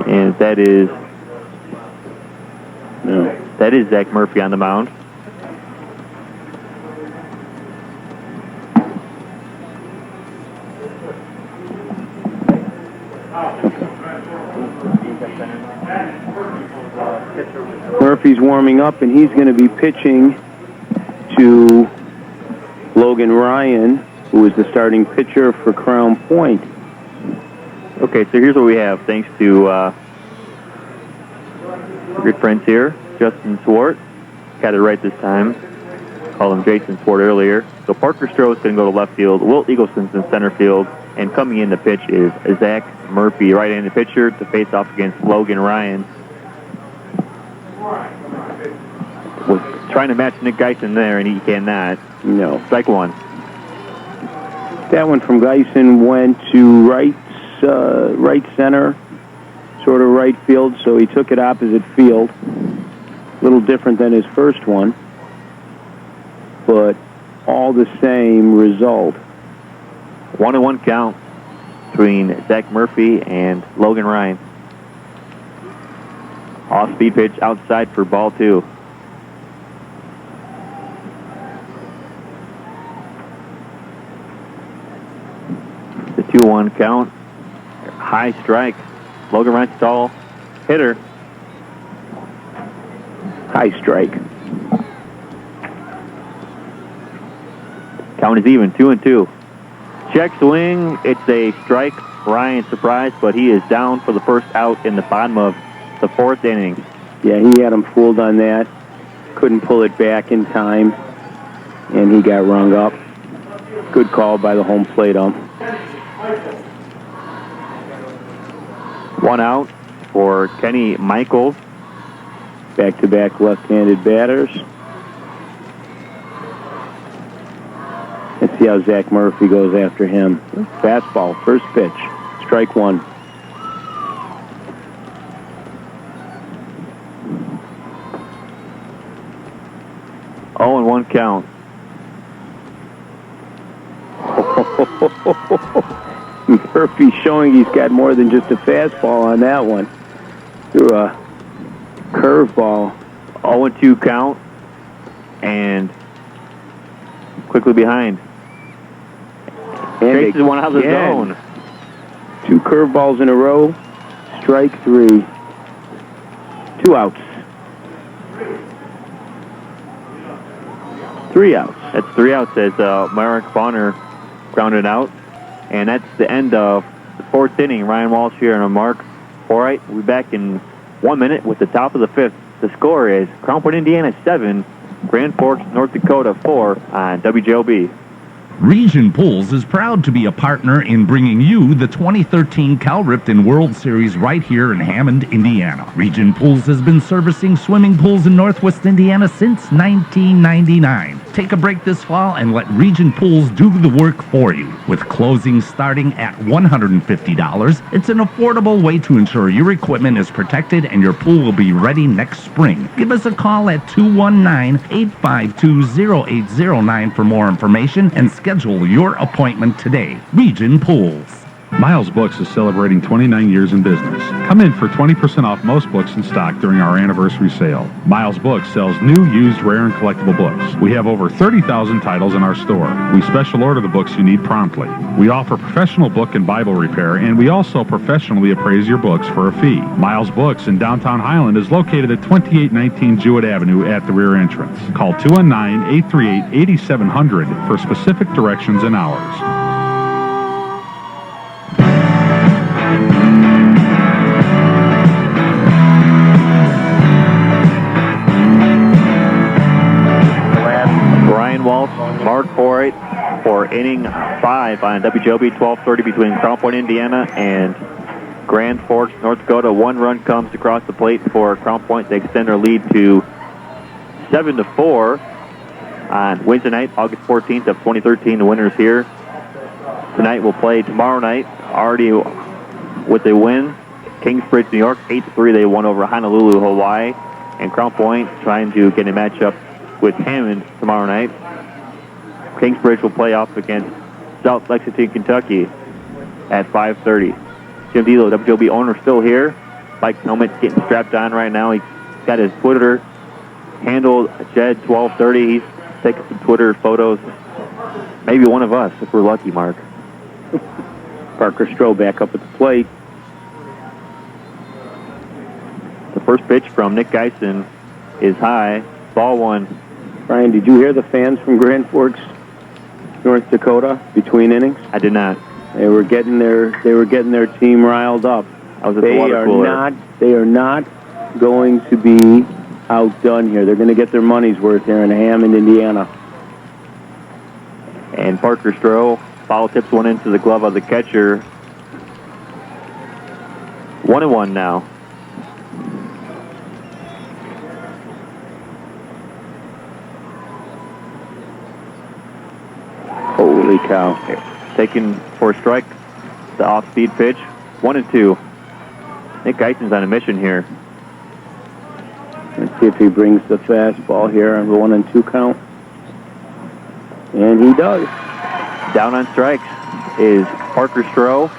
And that is Zach Murphy on the mound. Murphy's warming up, and he's going to be pitching to Logan Ryan, who is the starting pitcher for Crown Point. Okay, so here's what we have. Thanks to good friends here, Justin Swart. Got it right this time. Called him Jason Swart earlier. So Parker Stroh's going to go to left field. Wilt Eagleson's in center field. And coming in to pitch is Zach Murphy, right-handed pitcher, to face off against Logan Ryan. Was trying to match Nick Geisen there, and he cannot. No. Strike 1. That one from Geisen went to right center, sort of right field, so he took it opposite field. A little different than his first one, but all the same result. 1-1 count between Zach Murphy and Logan Ryan. Off-speed pitch outside for ball 2. The 2-1 count. High strike. Logan Ryan's tall hitter. High strike. Count is even, 2-2. Check swing. It's a strike. Ryan surprised, but he is down for the first out in the bottom of the 4th inning. Yeah, he had him fooled on that. Couldn't pull it back in time, and he got rung up. Good call by the home plate ump. 1 out for Kenny Michaels. Back-to-back left-handed batters. Let's see how Zach Murphy goes after him. Fastball, first pitch, strike 1. Oh, and 1 count. Murphy showing he's got more than just a fastball on that one. Threw a curveball. 0-2 count. And quickly behind. And Chases one out of the zone. 2 curveballs in a row. Strike 3. 2 outs. 3 outs. That's 3 outs as Marek Bonner grounded out. And that's the end of the 4th inning. Ryan Walsh here on a mark. All right, we'll be back in 1 minute with the top of the 5th. The score is Crown Point, Indiana 7, Grand Forks, North Dakota 4 on WJOB. Region Pools is proud to be a partner in bringing you the 2013 Cal Ripken World Series right here in Hammond, Indiana. Region Pools has been servicing swimming pools in Northwest Indiana since 1999. Take a break this fall and let Region Pools do the work for you. With closing starting at $150, it's an affordable way to ensure your equipment is protected and your pool will be ready next spring. Give us a call at 219-852-0809 for more information and schedule your appointment today. Region Pools. Miles Books is celebrating 29 years in business. Come in for 20% off most books in stock during our anniversary sale. Miles Books sells new, used, rare, and collectible books. We have over 30,000 titles in our store. We special order the books you need promptly. We offer professional book and Bible repair, and we also professionally appraise your books for a fee. Miles Books in downtown Highland is located at 2819 Jewett Avenue at the rear entrance. Call 219-838-8700 for specific directions and hours. Mark Boyd for inning 5 on WJOB 1230 between Crown Point, Indiana and Grand Forks, North Dakota. 1 run comes across the plate for Crown Point. They extend their lead to 7-4 on Wednesday night, August 14th of 2013. The winners here tonight will play tomorrow night. Already with a win, Kingsbridge, New York, 8-3. They won over Honolulu, Hawaii. And Crown Point trying to get a matchup with Hammond tomorrow night. Kingsbridge will play off against South Lexington, Kentucky at 5:30. Jim Delo, WJOB owner, still here. Mike's helmet getting strapped on right now. He's got his Twitter handle, Jed1230. He's taking some Twitter photos. Maybe one of us, if we're lucky, Mark. Parker Stroh back up at the plate. The first pitch from Nick Geisen is high. Ball 1. Brian, did you hear the fans from Grand Forks, North Dakota, between innings? I did not. They were getting their team riled up. I was at the water cooler. They are not going to be outdone here. They're going to get their money's worth here in Hammond, Indiana. And Parker Stroh foul tips one into the glove of the catcher. 1-1 now. Holy cow. Taken for a strike, the off-speed pitch. 1-2. Nick Geisen's on a mission here. Let's see if he brings the fastball here on the 1-2 count. And he does. Down on strikes is Parker Stroh.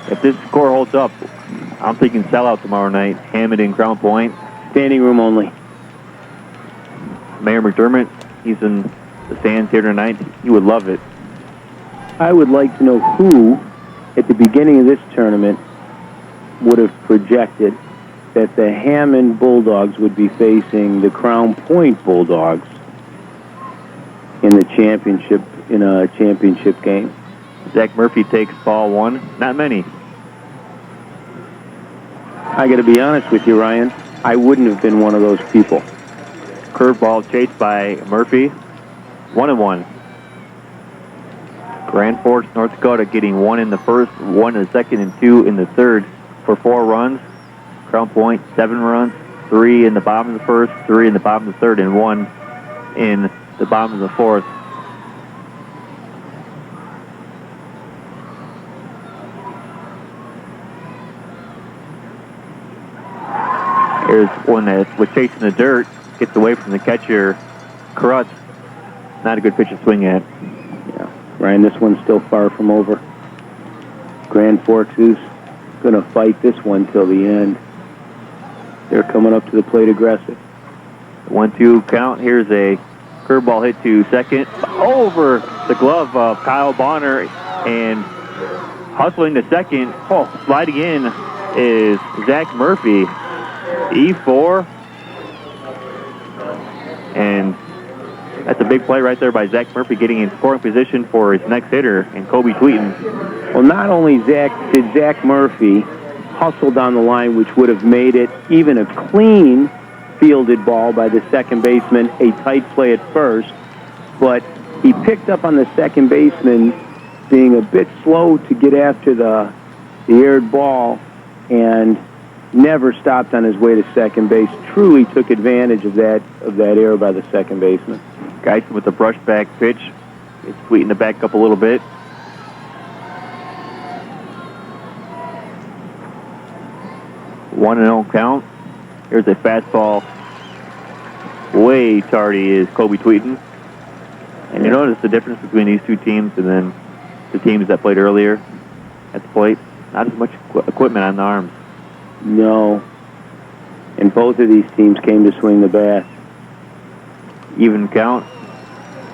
If this score holds up, I'm thinking sellout tomorrow night. Hammond and Crown Point. Standing room only. Mayor McDermott, he's in the stands here tonight. He would love it. I would like to know who, at the beginning of this tournament, would have projected that the Hammond Bulldogs would be facing the Crown Point Bulldogs in a championship game. Zach Murphy takes ball 1. Not many. I got to be honest with you, Ryan. I wouldn't have been one of those people. Curveball chased by Murphy. 1-1. Grand Forks, North Dakota getting 1 in the first, 1 in the second, and 2 in the third for 4 runs. Crown Point, 7 runs, 3 in the bottom of the first, 3 in the bottom of the third, and 1 in the bottom of the fourth. Here's one that was chasing the dirt, gets away from the catcher, Crutz. Not a good pitch to swing at. Yeah, Ryan, this one's still far from over. Grand Forks is going to fight this one till the end. They're coming up to the plate aggressive. 1-2 count. Here's a curveball hit to second. Over the glove of Kyle Bonner, and hustling to second. Sliding in is Zach Murphy. E4. And that's a big play right there by Zach Murphy, getting in scoring position for his next hitter, and Kobe Tweeten. Well, not only did Zach Murphy hustle down the line, which would have made it even a clean fielded ball by the second baseman, a tight play at first, but he picked up on the second baseman being a bit slow to get after the aired ball and never stopped on his way to second base. Truly took advantage of that error by the second baseman. Geisen with the brush back pitch. It's Tweeten to back up a little bit. One and 0 count. Here's a fastball. Way tardy is Kobe Tweeten. And you notice the difference between these two teams and then the teams that played earlier. at the plate. Not as much equipment on the arms. No. And both of these teams came to swing the bat. Even count.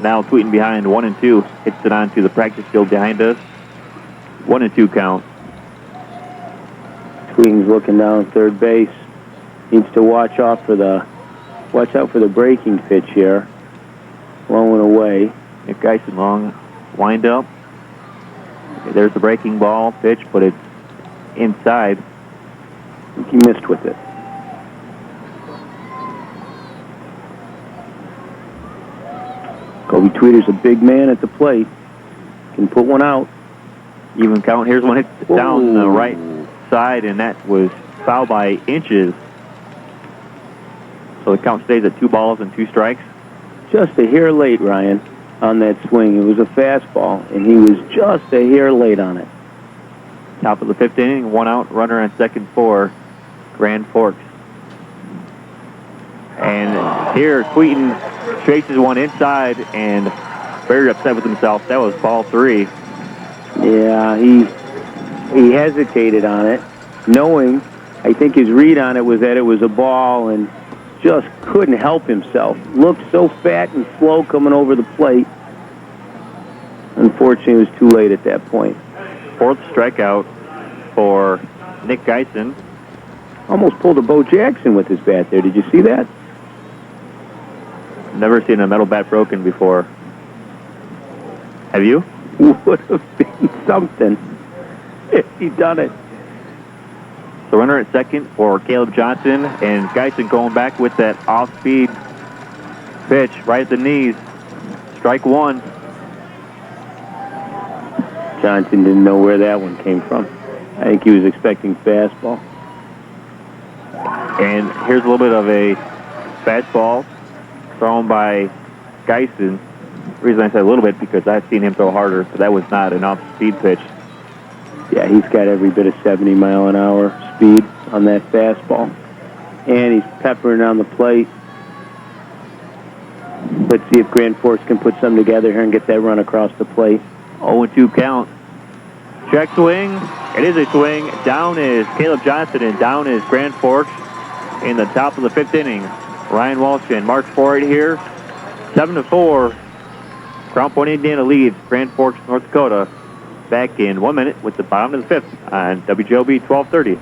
Now Tweeten behind 1-2. Hits it onto the practice field behind us. 1-2 count. Tweeting's looking down third base. Needs to watch out for the breaking pitch here. Low and away. Nick Geisen long wind up. Okay, there's the breaking ball pitch, but it's inside. I think he missed with it. Kobe Tweeter's a big man at the plate. Can put one out. Even count. Here's one hit down the right side, and that was foul by inches. So the count stays at 2 balls and 2 strikes. Just a hair late, Ryan, on that swing. It was a fastball, and he was just a hair late on it. Top of the 5th inning, 1 out, runner on second for Grand Forks. And here, Tweeten chases one inside and very upset with himself. That was ball 3. Yeah, he hesitated on it, knowing, I think his read on it was that it was a ball, and just couldn't help himself. Looked so fat and slow coming over the plate. Unfortunately, it was too late at that point. 4th strikeout for Nick Geisen. Almost pulled a Bo Jackson with his bat there. Did you see that? Never seen a metal bat broken before. Have you? Would have been something if he done it. So runner at second for Caleb Johnson, and Geisen going back with that off-speed pitch right at the knees. Strike 1. Johnson didn't know where that one came from. I think he was expecting fastball. And here's a little bit of a fastball thrown by Geisen. The reason I said a little bit because I've seen him throw harder, but that was not an off-speed pitch. Yeah, he's got every bit of 70-mile-an-hour speed on that fastball. And he's peppering on the plate. Let's see if Grand Forks can put something together here and get that run across the plate. 0-2 count. Check swing. It is a swing. Down is Caleb Johnson, and down is Grand Forks in the top of the 5th inning. Ryan Walsh and Mark Ford here. 7-4. Crown Point, Indiana leads Grand Forks, North Dakota. Back in 1 minute with the bottom of the 5th on WJOB 1230.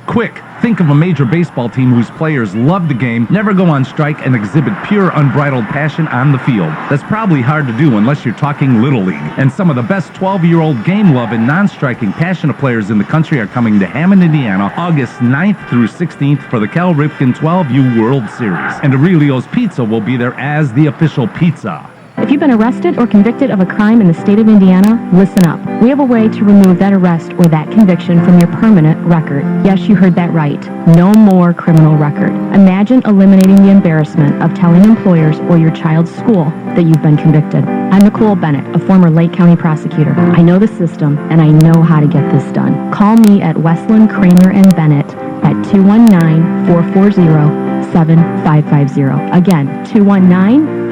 Quick, think of a major baseball team whose players love the game, never go on strike, and exhibit pure, unbridled passion on the field. That's probably hard to do unless you're talking Little League. And some of the best 12-year-old game-loving, non-striking, passionate players in the country are coming to Hammond, Indiana, August 9th through 16th for the Cal Ripken 12U World Series. And Aurelio's Pizza will be there as the official pizza. If you've been arrested or convicted of a crime in the state of Indiana, listen up. We have a way to remove that arrest or that conviction from your permanent record. Yes, you heard that right. No more criminal record. Imagine eliminating the embarrassment of telling employers or your child's school that you've been convicted. I'm Nicole Bennett, a former Lake County prosecutor. I know the system, and I know how to get this done. Call me at Westland, Kramer, and Bennett at 219-440-7550. Again, 219-440-7550.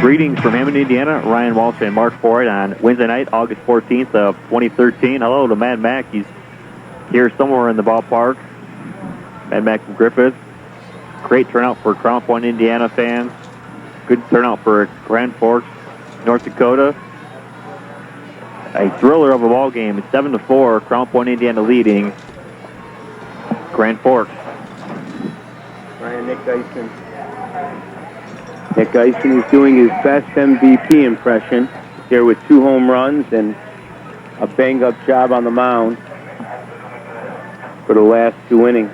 Greetings from Hammond, Indiana. Ryan Walsh and Mark Ford on Wednesday night, August 14th of 2013. Hello to Mad Mac. He's here somewhere in the ballpark. Mad Mac from Griffith. Great turnout for Crown Point, Indiana fans. Good turnout for Grand Forks, North Dakota. A thriller of a ball game. It's 7-4. Crown Point, Indiana leading Grand Forks. Ryan, Nick Geisen. Nick Geisen is doing his best MVP impression here with 2 home runs and a bang-up job on the mound for the last 2 innings.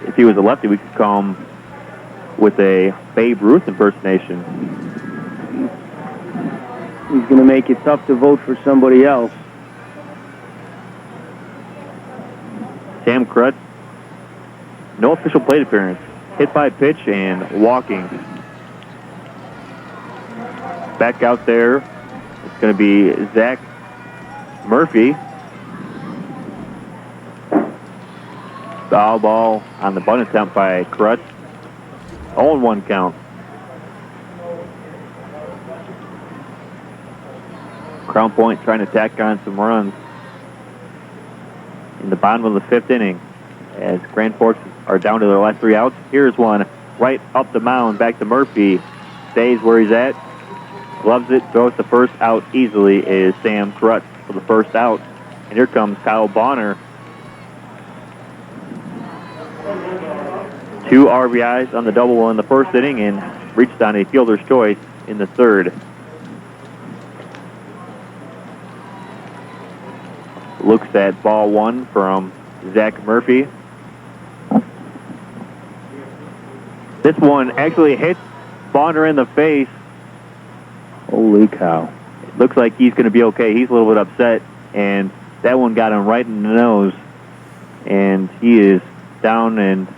If he was a lefty, we could call him with a Babe Ruth impersonation. He's going to make it tough to vote for somebody else. Sam Crutz, no official plate appearance. Hit by pitch and walking. Back out there, it's going to be Zach Murphy. Foul ball on the bunt attempt by Crutch. 0-1 count. Crown Point trying to tack on some runs in the bottom of the 5th inning as Grand Forks are down to their last 3 outs. Here's one right up the mound, back to Murphy. Stays where he's at. Gloves it, throws the first out easily is Sam Crutch for the first out. And here comes Kyle Bonner. 2 RBIs on the double in the first inning and reached on a fielder's choice in the 3rd. Looks at ball 1 from Zach Murphy. This one actually hits Bonner in the face. Holy cow. It looks like he's going to be okay. He's a little bit upset, and that one got him right in the nose. And he is down, and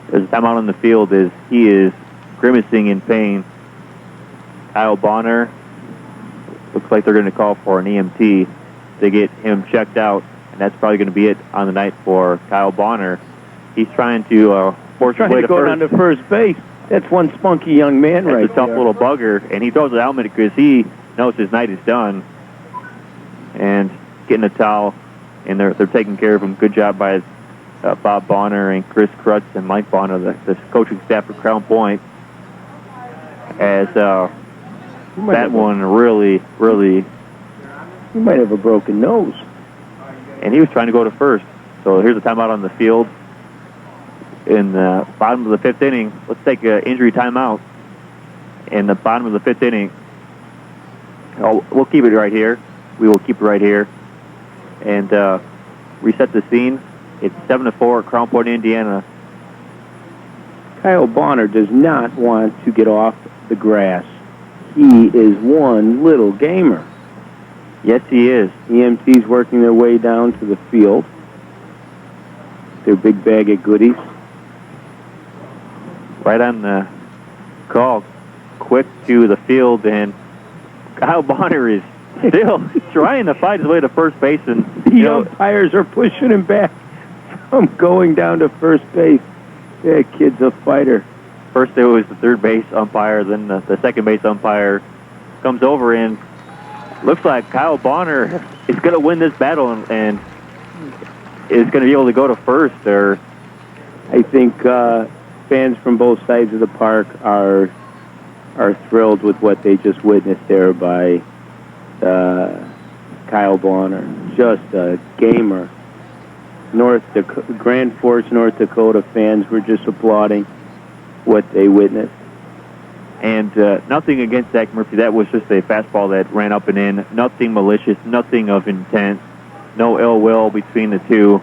there's a timeout on the field as he is grimacing in pain. Kyle Bonner, looks like they're going to call for an EMT to get him checked out, and that's probably going to be it on the night for Kyle Bonner. He's trying to force his way to go first. down to first base. That's one spunky young man right there. That's a tough little bugger, and he throws the helmet because he knows his night is done. And getting a towel, and they're taking care of him. Good job by Bob Bonner and Chris Crutch and Mike Bonner, the coaching staff for Crown Point. As that one really... He might have a broken nose. And he was trying to go to first. So here's a timeout on the field. In the bottom of the 5th inning, let's take an injury timeout. In the bottom of the 5th inning, we'll keep it right here. We will keep it right here. And reset the scene. It's 7-4 at Crown Point, Indiana. Kyle Bonner does not want to get off the grass. He is one little gamer. Yes, he is. EMT's working their way down to the field. Their big bag of goodies. Right on the call, quick to the field, and Kyle Bonner is still trying to fight his way to first base, and the umpires are pushing him back from going down to first base. That kid's a fighter. First it was the third base umpire, then the second base umpire comes over, and looks like Kyle Bonner is going to win this battle and is going to be able to go to first. Or I think fans from both sides of the park are thrilled with what they just witnessed there by Kyle Bonner. Just a gamer. Grand Forks, North Dakota fans were just applauding what they witnessed. And nothing against Zach Murphy. That was just a fastball that ran up and in. Nothing malicious, nothing of intent. No ill will between the two.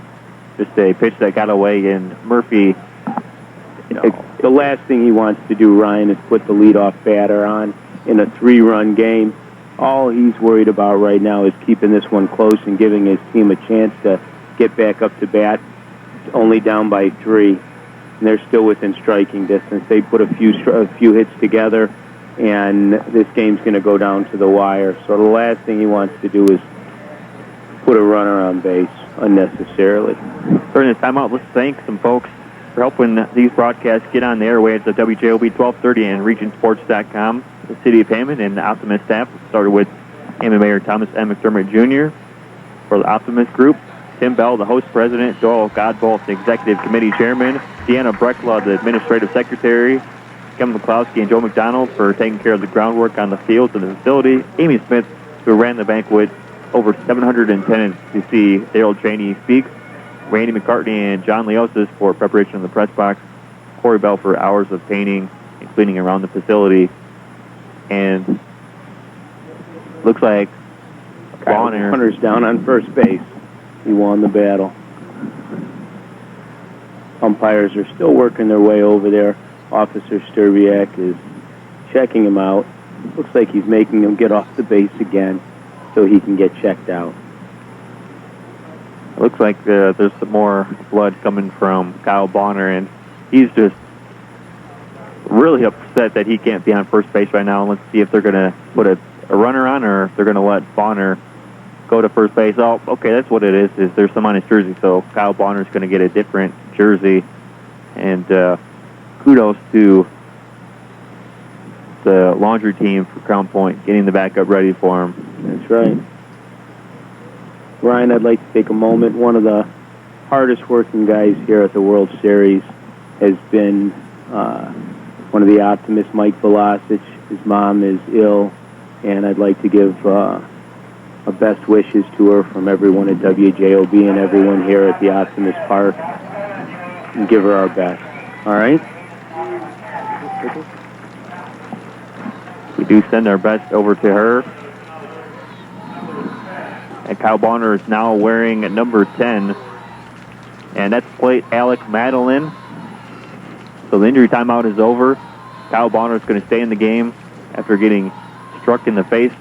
Just a pitch that got away, and Murphy... The last thing he wants to do, Ryan, is put the leadoff batter on in a 3-run game. All he's worried about right now is keeping this one close and giving his team a chance to get back up to bat, only down by 3. And they're still within striking distance. They put a few hits together, and this game's going to go down to the wire. So the last thing he wants to do is put a runner on base unnecessarily. During this timeout, let's thank some folks for helping these broadcasts get on the airwaves at WJOB 1230 and regionsports.com. The City of Hammond and the Optimist staff started with Hammond Mayor Thomas M. McDermott Jr. For the Optimist Group, Tim Bell, the host president, Joel Godbolt, the executive committee chairman, Deanna Breckla, the administrative secretary, Kevin McCloskey and Joe McDonald for taking care of the groundwork on the fields and the facility, Amy Smith, who ran the banquet, over 700 attendants to see Daryl Cheney speak, Randy McCartney and John Leosis for preparation of the press box, Corey Bell for hours of painting and cleaning around the facility, and looks like Bonner's down on first base. He won the battle. Umpires are still working their way over there. Officer Sturbiak is checking him out. Looks like he's making him get off the base again so he can get checked out. It looks like there's some more blood coming from Kyle Bonner, and he's just really upset that he can't be on first base right now. Let's see if they're going to put a runner on or if they're going to let Bonner go to first base. Oh, okay, that's what it is there's some on his jersey, so Kyle Bonner's going to get a different jersey. And kudos to the laundry team for Crown Point getting the backup ready for him. That's right. Ryan, I'd like to take a moment. One of the hardest working guys here at the World Series has been one of the optimists, Mike Velocic. His mom is ill, and I'd like to give a best wishes to her from everyone at WJOB and everyone here at the Optimist Park, and give her our best. All right? We do send our best over to her. And Kyle Bonner is now wearing number 10. And that's plate Alec Madeline. So the injury timeout is over. Kyle Bonner is going to stay in the game after getting struck in the face.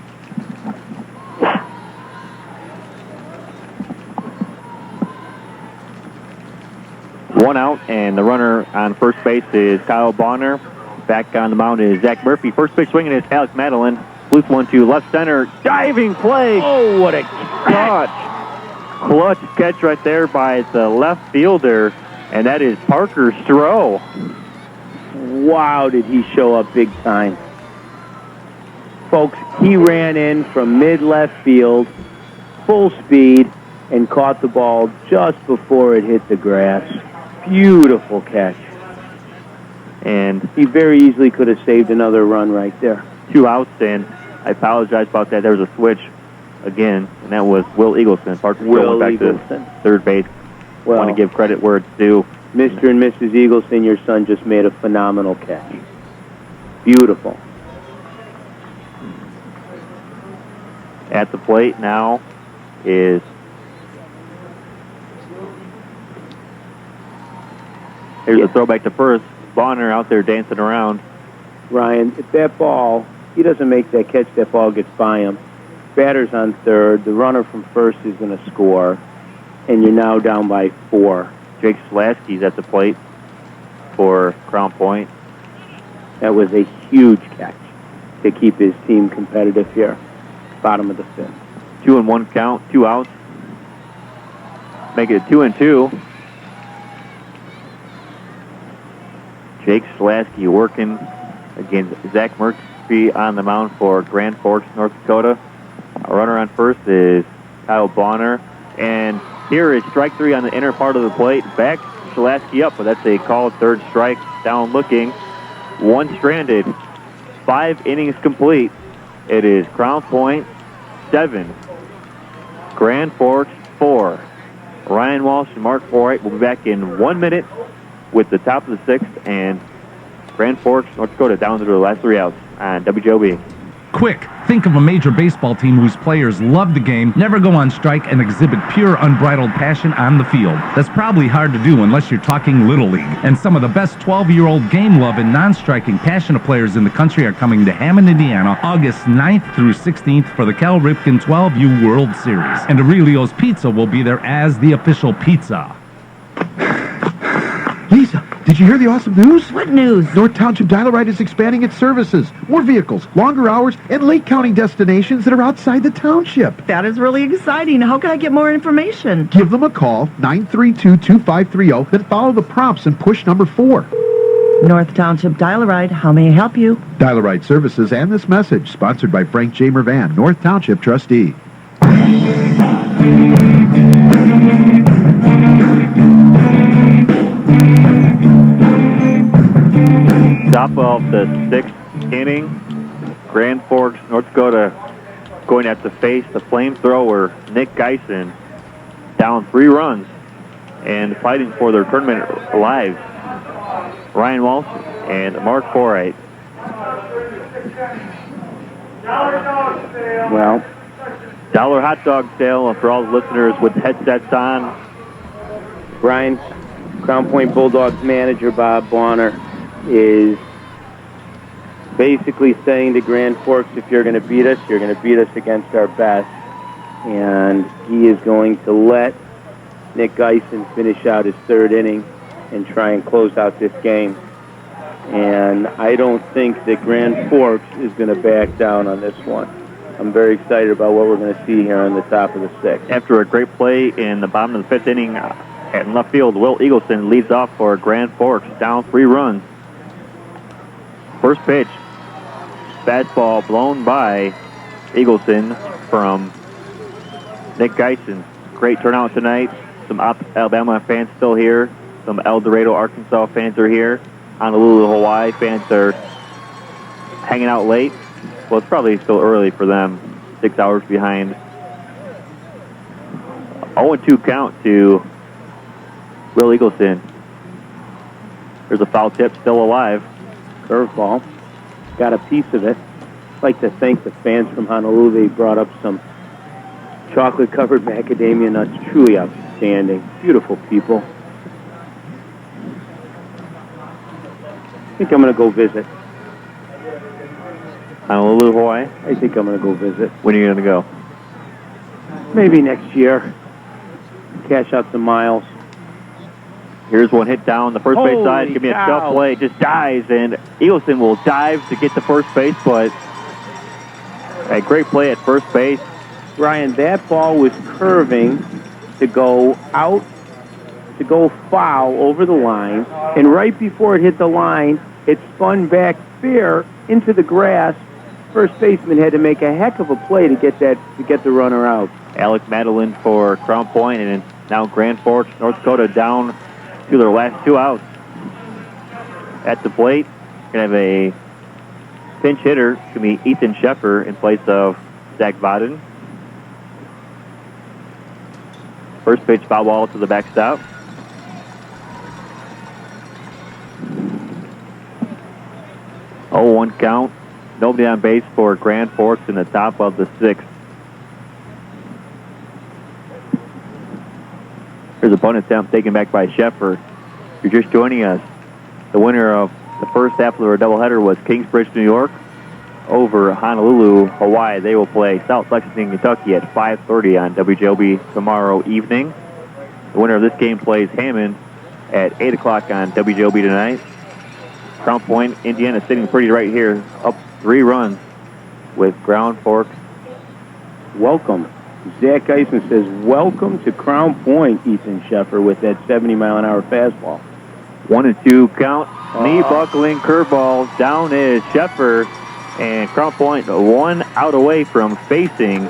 One out, and the runner on first base is Kyle Bonner. Back on the mound is Zach Murphy. First pitch swinging is Alec Madeline. Loose 1-2 left center. Diving play. Oh, what a catch. Clutch catch right there by the left fielder, and that is Parker Stroh. Wow, did he show up big time. Folks, he ran in from mid-left field, full speed, and caught the ball just before it hit the grass. Beautiful catch. And he very easily could have saved another run right there. 2 outs, and I apologize about that. There was a switch again, and that was Will Eagleson. Parker Will went back to third base. Well, want to give credit where it's due. Mr. and Mrs. Eagleson, your son just made a phenomenal catch. Beautiful. At the plate now is here's a throwback to first. Bonner out there dancing around. Ryan, if that ball, he doesn't make that catch, that ball gets by him. Batter's on third. The runner from first is going to score, and you're now down by 4. Jake Slasky's at the plate for Crown Point. That was a huge catch to keep his team competitive here. Bottom of the 5th. 2-1 count, 2 outs. Make it a 2-2. Jake Slasky working against Zach Murphy on the mound for Grand Forks, North Dakota. A runner on first is Kyle Bonner. And here is strike 3 on the inner part of the plate. Back Slasky up, but that's a called third strike. Down looking. 1 stranded. 5 innings complete. It is Crown Point 7. Grand Forks 4. Ryan Walsh and Mark Forright will be back in 1 minute with the top of the 6th, and Grand Forks, North Dakota down to the last 3 outs on WJOB. Quick, think of a major baseball team whose players love the game, never go on strike, and exhibit pure, unbridled passion on the field. That's probably hard to do unless you're talking Little League. And some of the best 12-year-old game-loving, non-striking, passionate players in the country are coming to Hammond, Indiana, August 9th through 16th for the Cal Ripken 12U World Series. And Aurelio's Pizza will be there as the official pizza. Lisa, did you hear the awesome news? What news? North Township Dial-A-Ride is expanding its services. More vehicles, longer hours, and lake counting destinations that are outside the township. That is really exciting. How can I get more information? Give them a call, 932-2530, then follow the prompts and push number 4. North Township Dial-A-Ride, how may I help you? Dial-A-Ride Services and this message, sponsored by Frank J. Mervan, North Township trustee. Top of the 6th inning, Grand Forks, North Dakota going to have to face the flamethrower, Nick Geisen, down 3 runs and fighting for their tournament lives. Ryan Walsh and Mark Forright. Well, dollar hot dog sale for all the listeners with headsets on. Brian, Crown Point Bulldogs manager Bob Bonner is basically saying to Grand Forks, if you're going to beat us, you're going to beat us against our best. And he is going to let Nick Geisen finish out his 3rd inning and try and close out this game. And I don't think that Grand Forks is going to back down on this one. I'm very excited about what we're going to see here on the top of the sixth. After a great play in the bottom of the fifth inning in left field, Will Eagleson leads off for Grand Forks, down 3 runs. First pitch, fastball blown by Eagleson from Nick Geisen. Great turnout tonight. Some Alabama fans still here. Some El Dorado, Arkansas fans are here. Honolulu, Hawaii fans are hanging out late. Well, it's probably still early for them, 6 hours behind. 0-2 count to Will Eagleson. There's a foul tip, still alive. Curveball. Got a piece of it. I'd like to thank the fans from Honolulu. They brought up some chocolate-covered macadamia nuts. Truly outstanding. Beautiful people. I think I'm going to go visit. Honolulu, Hawaii? I think I'm going to go visit. When are you going to go? Maybe next year. Cash out some miles. Here's one hit down the first base side. Give me a tough play. Just dives, and Eagleson will dive to get to first base, but a great play at first base. Ryan, that ball was curving to go out, to go foul over the line, and right before it hit the line, it spun back fair into the grass. First baseman had to make a heck of a play to get the runner out. Alec Madeline for Crown Point, and now Grand Forks, North Dakota down to their last 2 outs. At the plate, going to have a pinch hitter. It's going to be Ethan Sheffer in place of Zach Vaden. First pitch, foul ball to the backstop. Oh, 1 count. Nobody on base for Grand Forks in the top of the 6th. Here's a bunt attempt taken back by Sheffer. If you're just joining us, the winner of the first half of our doubleheader was Kingsbridge, New York, over Honolulu, Hawaii. They will play South Lexington, Kentucky at 5:30 on WJOB tomorrow evening. The winner of this game plays Hammond at 8 o'clock on WJOB tonight. Crown Point, Indiana sitting pretty right here, up 3 runs with Grand Forks. Welcome. Zach Eisen says, welcome to Crown Point, Ethan Sheffer, with that 70-mile-an-hour fastball. 1-2 count. Knee buckling curveball. Down is Sheffer. And Crown Point 1 out away from facing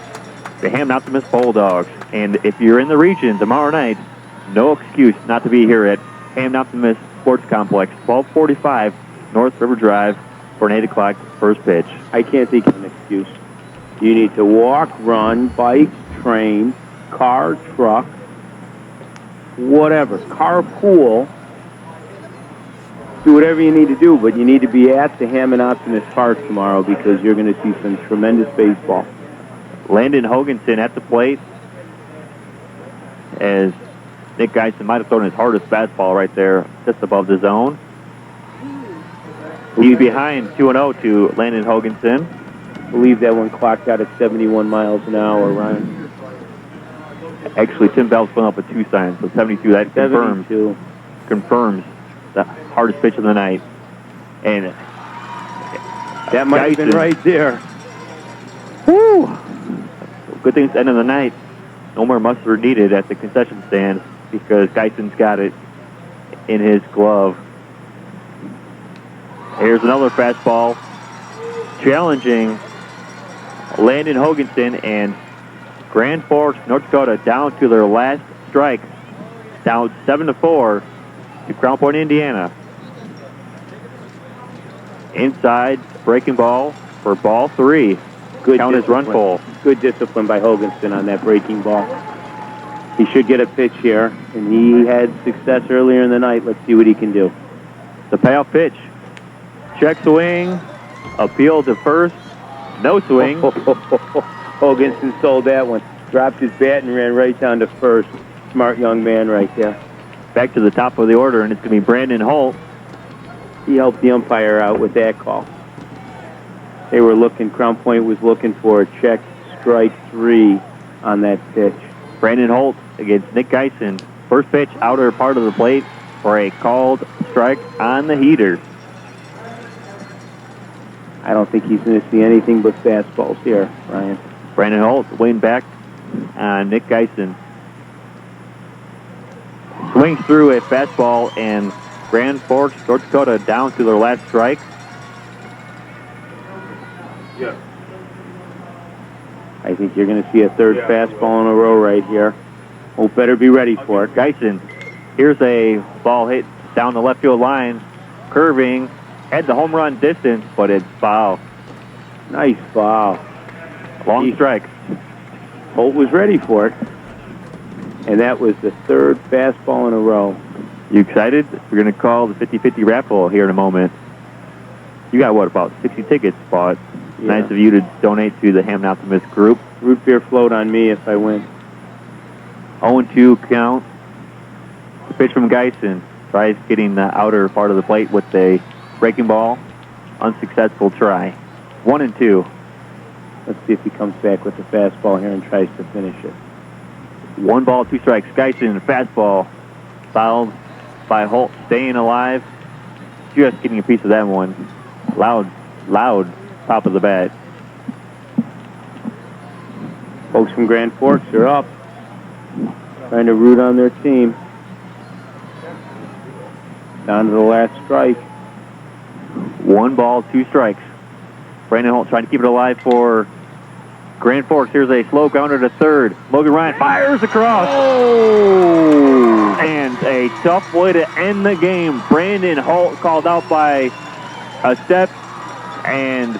the Hammond Optimist Bulldogs. And if you're in the region tomorrow night, no excuse not to be here at Hammond Optimist Sports Complex, 1245 North River Drive for an 8 o'clock first pitch. I can't think of an excuse. You need to walk, run, bike, train, car, truck, whatever, carpool. Do whatever you need to do, but you need to be at the Hammond Optimist Park tomorrow because you're going to see some tremendous baseball. Landon Hoganson at the plate as Nick Geisen might have thrown his hardest fastball right there just above the zone. He's behind 2-0 to Landon Hoganson. I believe that one clocked out at 71 miles an hour, Ryan. Actually, Tim Bell's going up with 2 signs, so 72. That confirms the hardest pitch of the night. And that might have been right there. Woo! Good thing it's the end of the night. No more mustard needed at the concession stand because Geisen's got it in his glove. Here's another fastball challenging Landon Hoganson, and Grand Forks, North Dakota down to their last strike, down 7-4 to Crown Point, Indiana. Inside, breaking ball for ball 3. Good count is run full. Good discipline by Hoganson on that breaking ball. He should get a pitch here, and he had success earlier in the night. Let's see what he can do. The payoff pitch. Check swing, appeal to first, no swing. Hoganson sold that one. Dropped his bat and ran right down to first. Smart young man right there. Back to the top of the order, and it's going to be Brandon Holt. He helped the umpire out with that call. They were looking, Crown Point was looking for a check strike 3 on that pitch. Brandon Holt against Nick Geisen. First pitch, outer part of the plate for a called strike on the heater. I don't think he's going to see anything but fastballs here, Ryan. Brandon Holt weighing back on Nick Geisen. Swings through a fastball, and Grand Forks, North Dakota down to their last strike. I think you're going to see a third fastball in a row right here. Holt better be ready for it. Geisen, here's a ball hit down the left field line, curving, had the home run distance, but it's foul. Nice foul. Long strike. Holt was ready for it. And that was the third fastball in a row. You excited? We're going to call the 50-50 raffle here in a moment. You got, what, about 60 tickets bought. Yeah. Nice of you to donate to the Hammond Optimist group. Root beer float on me if I win. 0-2 count. The pitch from Geisen. Tries getting the outer part of the plate with a breaking ball. Unsuccessful try. 1-2. Let's see if he comes back with the fastball here and tries to finish it. 1 ball, 2 strikes. Geisen, fastball. Fouled by Holt, staying alive. Just getting a piece of that one. Loud top of the bat. Folks from Grand Forks are up. Trying to root on their team. Down to the last strike. 1 ball, 2 strikes. Brandon Holt trying to keep it alive for Grand Forks. Here's a slow grounder to third. Logan Ryan fires across. Oh! And a tough way to end the game. Brandon Holt called out by a step, and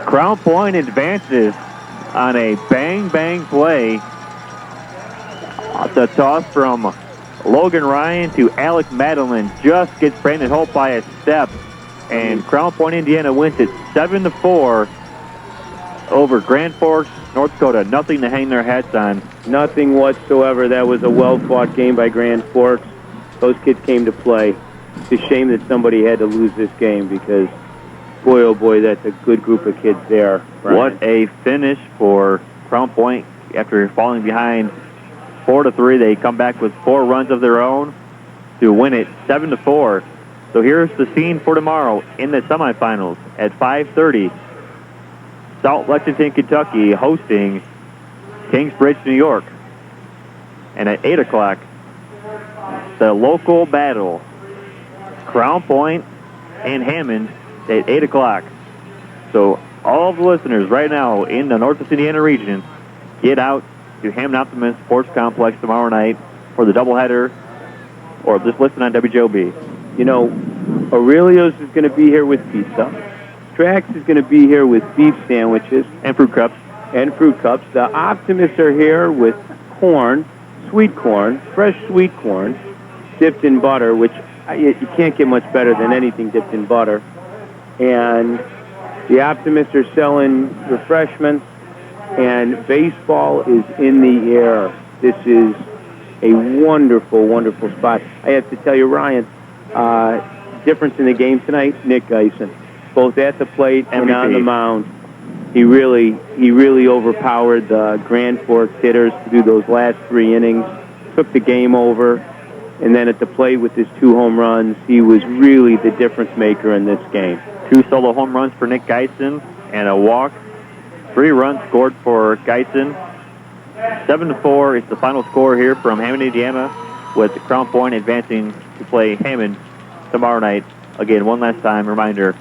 Crown Point advances on a bang play. The toss from Logan Ryan to Alec Madeline just gets Brandon Holt by a step, and Crown Point, Indiana wins it 7-4 over Grand Forks, North Dakota. Nothing to hang their hats on. Nothing whatsoever. That was a well-fought game by Grand Forks. Those kids came to play. It's a shame that somebody had to lose this game because, boy, oh boy, that's a good group of kids there. Brian. What a finish for Crown Point. After falling behind 4-3, they come back with 4 runs of their own to win it 7-4. So here's the scene for tomorrow in the semifinals at 5:30. South Lexington, Kentucky hosting Kingsbridge, New York. And at 8 o'clock, the local battle, Crown Point and Hammond at 8 o'clock. So all of the listeners right now in the Northwest Indiana region, get out to Hammond Optimist Sports Complex tomorrow night for the doubleheader, or just listen on WJOB. You know, Aurelio's is going to be here with pizza. Strax is going to be here with beef sandwiches. And fruit cups. The Optimists are here with corn, sweet corn, fresh sweet corn, dipped in butter, which you can't get much better than anything dipped in butter. And the Optimists are selling refreshments, and baseball is in the air. This is a wonderful, wonderful spot. I have to tell you, Ryan, difference in the game tonight, Nick Geisen. Both at the plate and MVP. on the mound. He really overpowered the Grand Forks hitters to do those last 3 innings, took the game over, and then at the plate with his 2 home runs, he was really the difference maker in this game. 2 solo home runs for Nick Geisen and a walk. 3 runs scored for Geisen. 7-4 is the final score here from Hammond, Indiana, with Crown Point advancing to play Hammond tomorrow night. Again, one last time, reminder,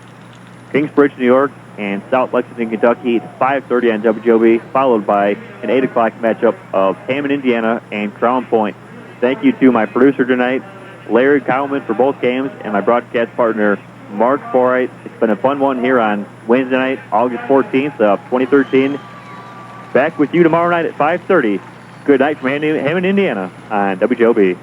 Kingsbridge, New York, and South Lexington, Kentucky, at 5:30 on WJOB, followed by an 8 o'clock matchup of Hammond, Indiana, and Crown Point. Thank you to my producer tonight, Larry Kowman, for both games, and my broadcast partner, Mark Forright. It's been a fun one here on Wednesday night, August 14th of 2013. Back with you tomorrow night at 5:30. Good night from Hammond, Indiana, on WJOB.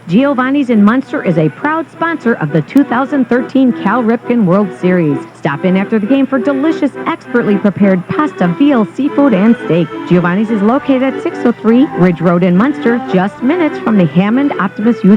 Giovanni's in Munster is a proud sponsor of the 2013 Cal Ripken World Series. Stop in after the game for delicious, expertly prepared pasta, veal, seafood, and steak. Giovanni's is located at 603 Ridge Road in Munster, just minutes from the Hammond Optimist Youth